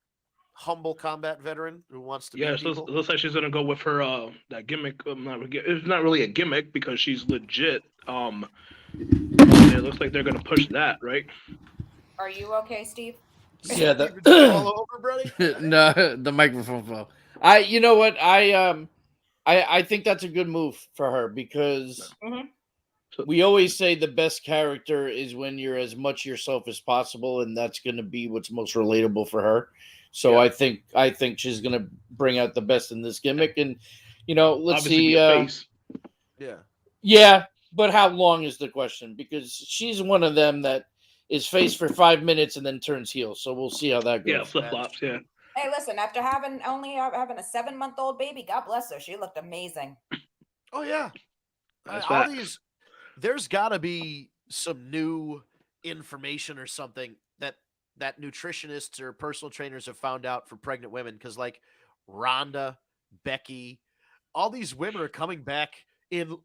humble combat veteran who wants to Yeah, beat so people. it looks like she's gonna go with her that gimmick. It's not really a gimmick because she's legit. It looks like they're gonna push that, right? Are you okay, Steve? Yeah, Did you fall over, Brady? no, the microphone fell. You know what? I think that's a good move for her because Mhm. we always say the best character is when you're as much yourself as possible, and that's going to be what's most relatable for her. So Yeah. I think she's going to bring out the best in this gimmick, and let's Obviously, see. be a face. Yeah, but how long is the question? Because she's one of them that is face for 5 minutes and then turns heel. So we'll see how that goes. Yeah, flip flops. Yeah. Hey, listen, after having a 7-month-old baby, God bless her. She looked amazing. Oh yeah. That's All facts. these there's got to be some new information or something that nutritionists or personal trainers have found out for pregnant women because like Rhonda, Becky, all these women are coming back in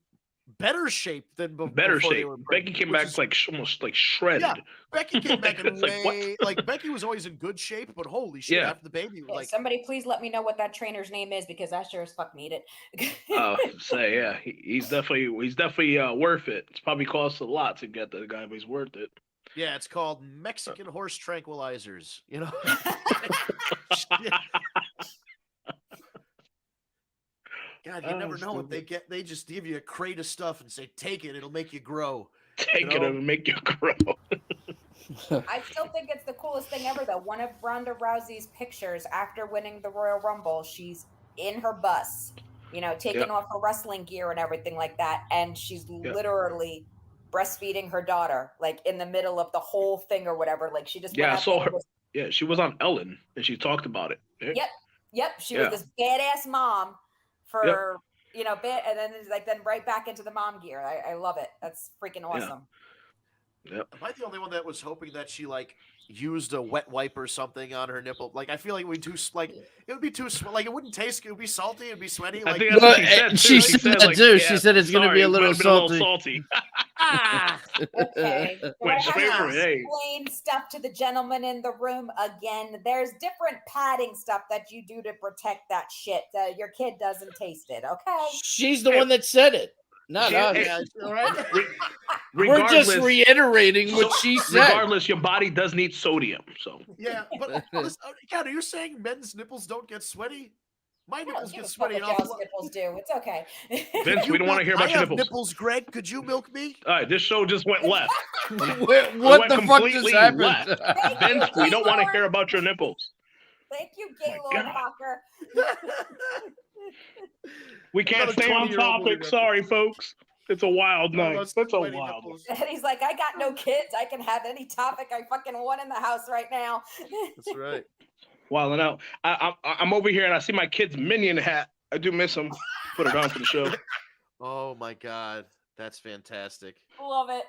better shape than Better before they shape. were Becky pregnant, came which back is- like almost like shredded. Yeah, Becky came back in It's like, what? way like Becky was always in good shape, but holy shit, Yeah. after the baby, Yeah, like somebody please let me know what that trainer's name is because I sure as fuck need it. Say yeah, he's definitely worth it. It's probably costs a lot to get the guy, but he's worth it. yeah, it's called Mexican horse tranquilizers, you know. God, you never know what they get. They just give you a crate of stuff and say, "Take it; it'll make you grow." Take it and make you grow. I still think it's the coolest thing ever, though. One of Ronda Rousey's pictures after winning the Royal Rumble, she's in her bus, taking off her wrestling gear and everything like that. And she's literally breastfeeding her daughter, like in the middle of the whole thing or whatever. Like she just went Yeah, I out saw there her. Yeah, she was on Ellen and she talked about it. Yep. She was this badass mom for bit, and then it's like then right back into the mom gear. I love it. That's freaking awesome. Yep. Am I the only one that was hoping that she like used a wet wipe or something on her nipple? Like I feel like it would be too it would be too like it wouldn't taste good. It would be salty. It'd be sweaty. I Like think that's what she said. Too. She said that too. She said it's going to be a it might little have been a little salty. salty. Okay. So Went I have straight to for it. Hey. explain stuff to the gentleman in the room again. There's different padding stuff that you do to protect that shit. Your kid doesn't taste it, okay? She's the one that said it, not us. yeah, all right. We're just reiterating what she said. Regardless, your body does need sodium. So Yeah, but listen, God, are you saying men's nipples don't get sweaty? My nipples Give get a fuck sweaty. what And y'all's nipples do. It's okay. Vince, we don't want to hear about I your have nipples. Greg. Could you milk me? All right, this show just went left. What the fuck just happened? Left. Vince, we don't want to hear about your nipples. Thank you, Gaylord Hawker. We can't stay on topic. Sorry, folks. It's a wild night. It's a wild night. And he's like, I got no kids. I can have any topic I fucking want in the house right now. That's right. Wilding out. I'm over here and I see my kid's Minion hat. I do miss him. Put it on for the show. Oh my God, that's fantastic. Love it.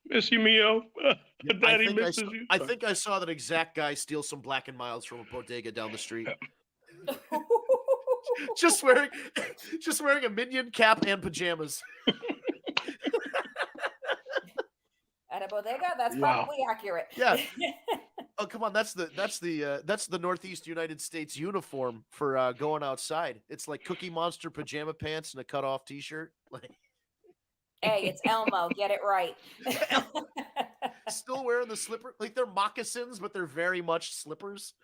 Miss you, Mio. Daddy misses you. I think I saw that exact guy steal some Black and Milds from a bodega down the street. just wearing a minion cap and pajamas. de Bodega. That's Wow. probably accurate. Yeah. Oh, come on, that's the Northeast United States uniform for going outside. It's like Cookie Monster pajama pants and a cut-off T-shirt. Like, Hey, it's Elmo. Get it right. still wearing the slipper, like they're moccasins, but they're very much slippers.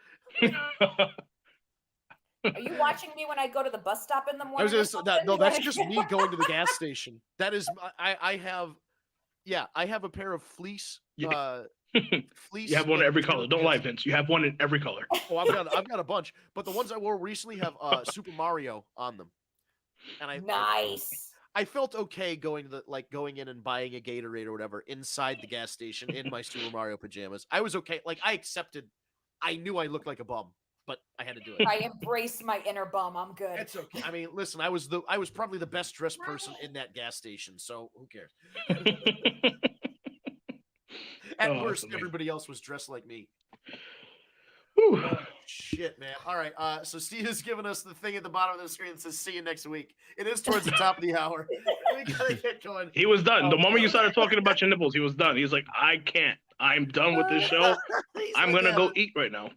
Are you watching me when I go to the bus stop in the I morning? was or gonna say that. No, something? that's just me going to the gas station. That is, I have a pair of fleece. Fleece. You have one in like, every pajama color. Don't lie, pants. Vince. You have one in every color. Oh, I've got a bunch, but the ones I wore recently have Super Mario on them, and Nice. I felt okay going in and buying a Gatorade or whatever inside the gas station in my Super Mario pajamas. I was okay. Like I accepted. I knew I looked like a bum, but I had to do it. I embrace my inner bum. I'm good. It's okay. I mean, listen, I was probably the best dressed person in that gas station, so who cares? At Oh, worst, that's amazing. everybody else was dressed like me. Whew. Shit, man. All right. So Steve has given us the thing at the bottom of the screen that says "See you next week." It is towards the top of the hour. We gotta get going. He was done. The Oh, moment you started talking about your nipples, he was done. He's like, I can't. I'm done with this show. He's I'm like, gonna yeah. go eat right now.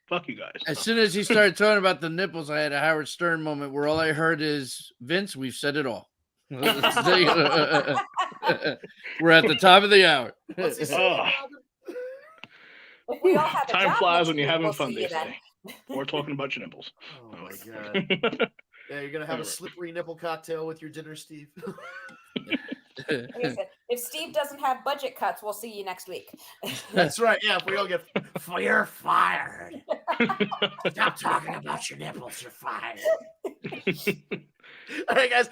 Fuck you guys. As soon as he started talking about the nipples, I had a Howard Stern moment where all I heard is, Vince, we've said it all. We're at the top of the hour. What's he Oh. saying, Robin? If we all have a Time job flies next when you're week, having we'll fun, see they you then. say. We're talking about your nipples. Oh my god. Yeah, you're gonna have a slippery nipple cocktail with your dinner, Steve. Like I said, if Steve doesn't have budget cuts, we'll see you next week. That's right. Yeah, if we all get you're fired. Stop talking about your nipples. You're fired. All right, guys.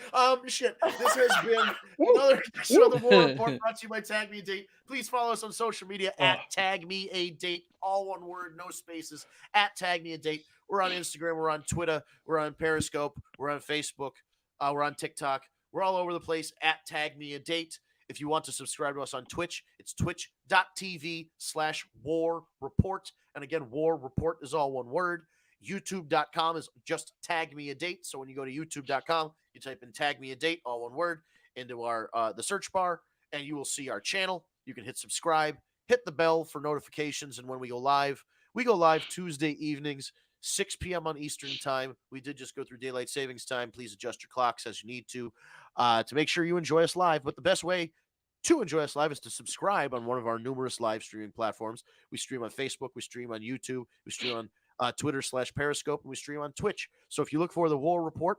Shit. This has been another edition of the War Report brought to you by Tag Me a Date. Please follow us on social media at Tag Me a Date, all one word, no spaces. At Tag Me a Date. We're on Instagram. We're on Twitter. We're on Periscope. We're on Facebook. We're on TikTok. We're all over the place at Tag Me a Date. If you want to subscribe to us on Twitch, it's twitch.tv/War Report. And again, War Report is all one word. YouTube.com is just Tag Me a Date. So when you go to YouTube.com, you type in Tag Me a Date, all one word, into our the search bar, and you will see our channel. You can hit subscribe, hit the bell for notifications, and when we go live Tuesday evenings, 6 p.m. on Eastern time. We did just go through daylight savings time. Please adjust your clocks as you need to make sure you enjoy us live. But the best way to enjoy us live is to subscribe on one of our numerous live streaming platforms. We stream on Facebook, we stream on YouTube, we stream on Twitter/Periscope, and we stream on Twitch. So if you look for the War Report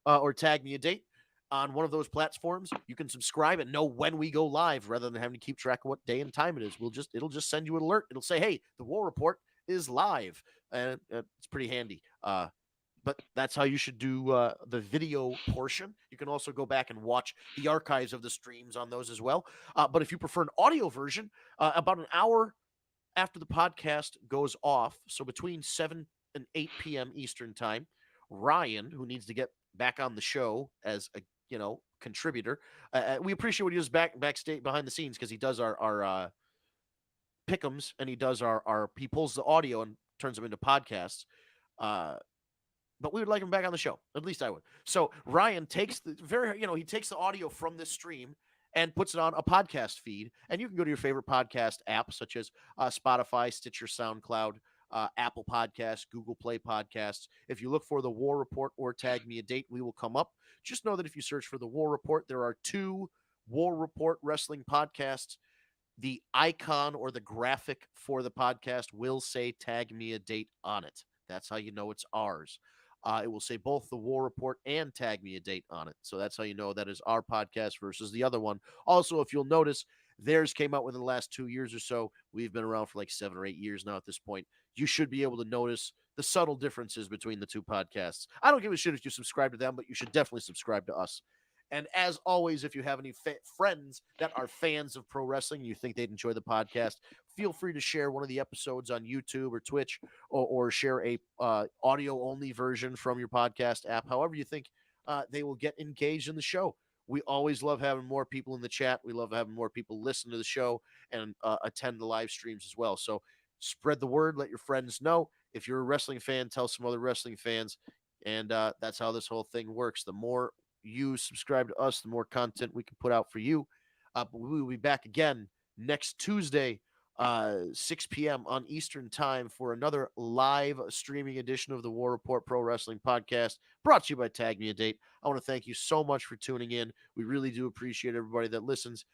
or Tag Me a Date on one of those platforms, you can subscribe and know when we go live rather than having to keep track of what day and time it is. It'll just send you an alert. It'll say, hey, the War Report is live. And it's pretty handy. But that's how you should do the video portion. You can also go back and watch the archives of the streams on those as well. But if you prefer an audio version, about an hour after the podcast goes off, so between 7 and 8 p.m. Eastern time, Ryan, who needs to get back on the show as a contributor, we appreciate what he does backstage behind the scenes because he does our pick'ems and he does he pulls the audio and turns them into podcasts. But we would like him back on the show. At least I would. So Ryan takes he takes the audio from this stream and puts it on a podcast feed. And you can go to your favorite podcast app, such as Spotify, Stitcher, SoundCloud, Apple Podcasts, Google Play Podcasts. If you look for the War Report or Tag Me a Date, we will come up. Just know that if you search for the War Report, there are 2 War Report wrestling podcasts. The icon or the graphic for the podcast will say Tag Me a Date on it. That's how you know it's ours. It will say both the War Report and Tag Me a Date on it. So that's how you know that is our podcast versus the other one. Also, if you'll notice, theirs came out within the last 2 years or so. We've been around for like 7 or 8 years now at this point. You should be able to notice the subtle differences between the 2 podcasts. I don't give a shit if you subscribe to them, but you should definitely subscribe to us. And as always, if you have any friends that are fans of pro wrestling and you think they'd enjoy the podcast, feel free to share one of the episodes on YouTube or Twitch or share a audio-only version from your podcast app. However you think they will get engaged in the show. We always love having more people in the chat. We love having more people listen to the show and attend the live streams as well. So spread the word. Let your friends know. If you're a wrestling fan, tell some other wrestling fans. And that's how this whole thing works. The more you subscribe to us, the more content we can put out for you. But we will be back again next Tuesday, 6 p.m. on Eastern Time for another live streaming edition of the War Report Pro Wrestling Podcast, brought to you by Tag Me a Date. I want to thank you so much for tuning in. We really do appreciate everybody that listens.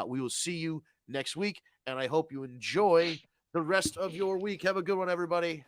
We will see you next week, and I hope you enjoy the rest of your week. Have a good one, everybody.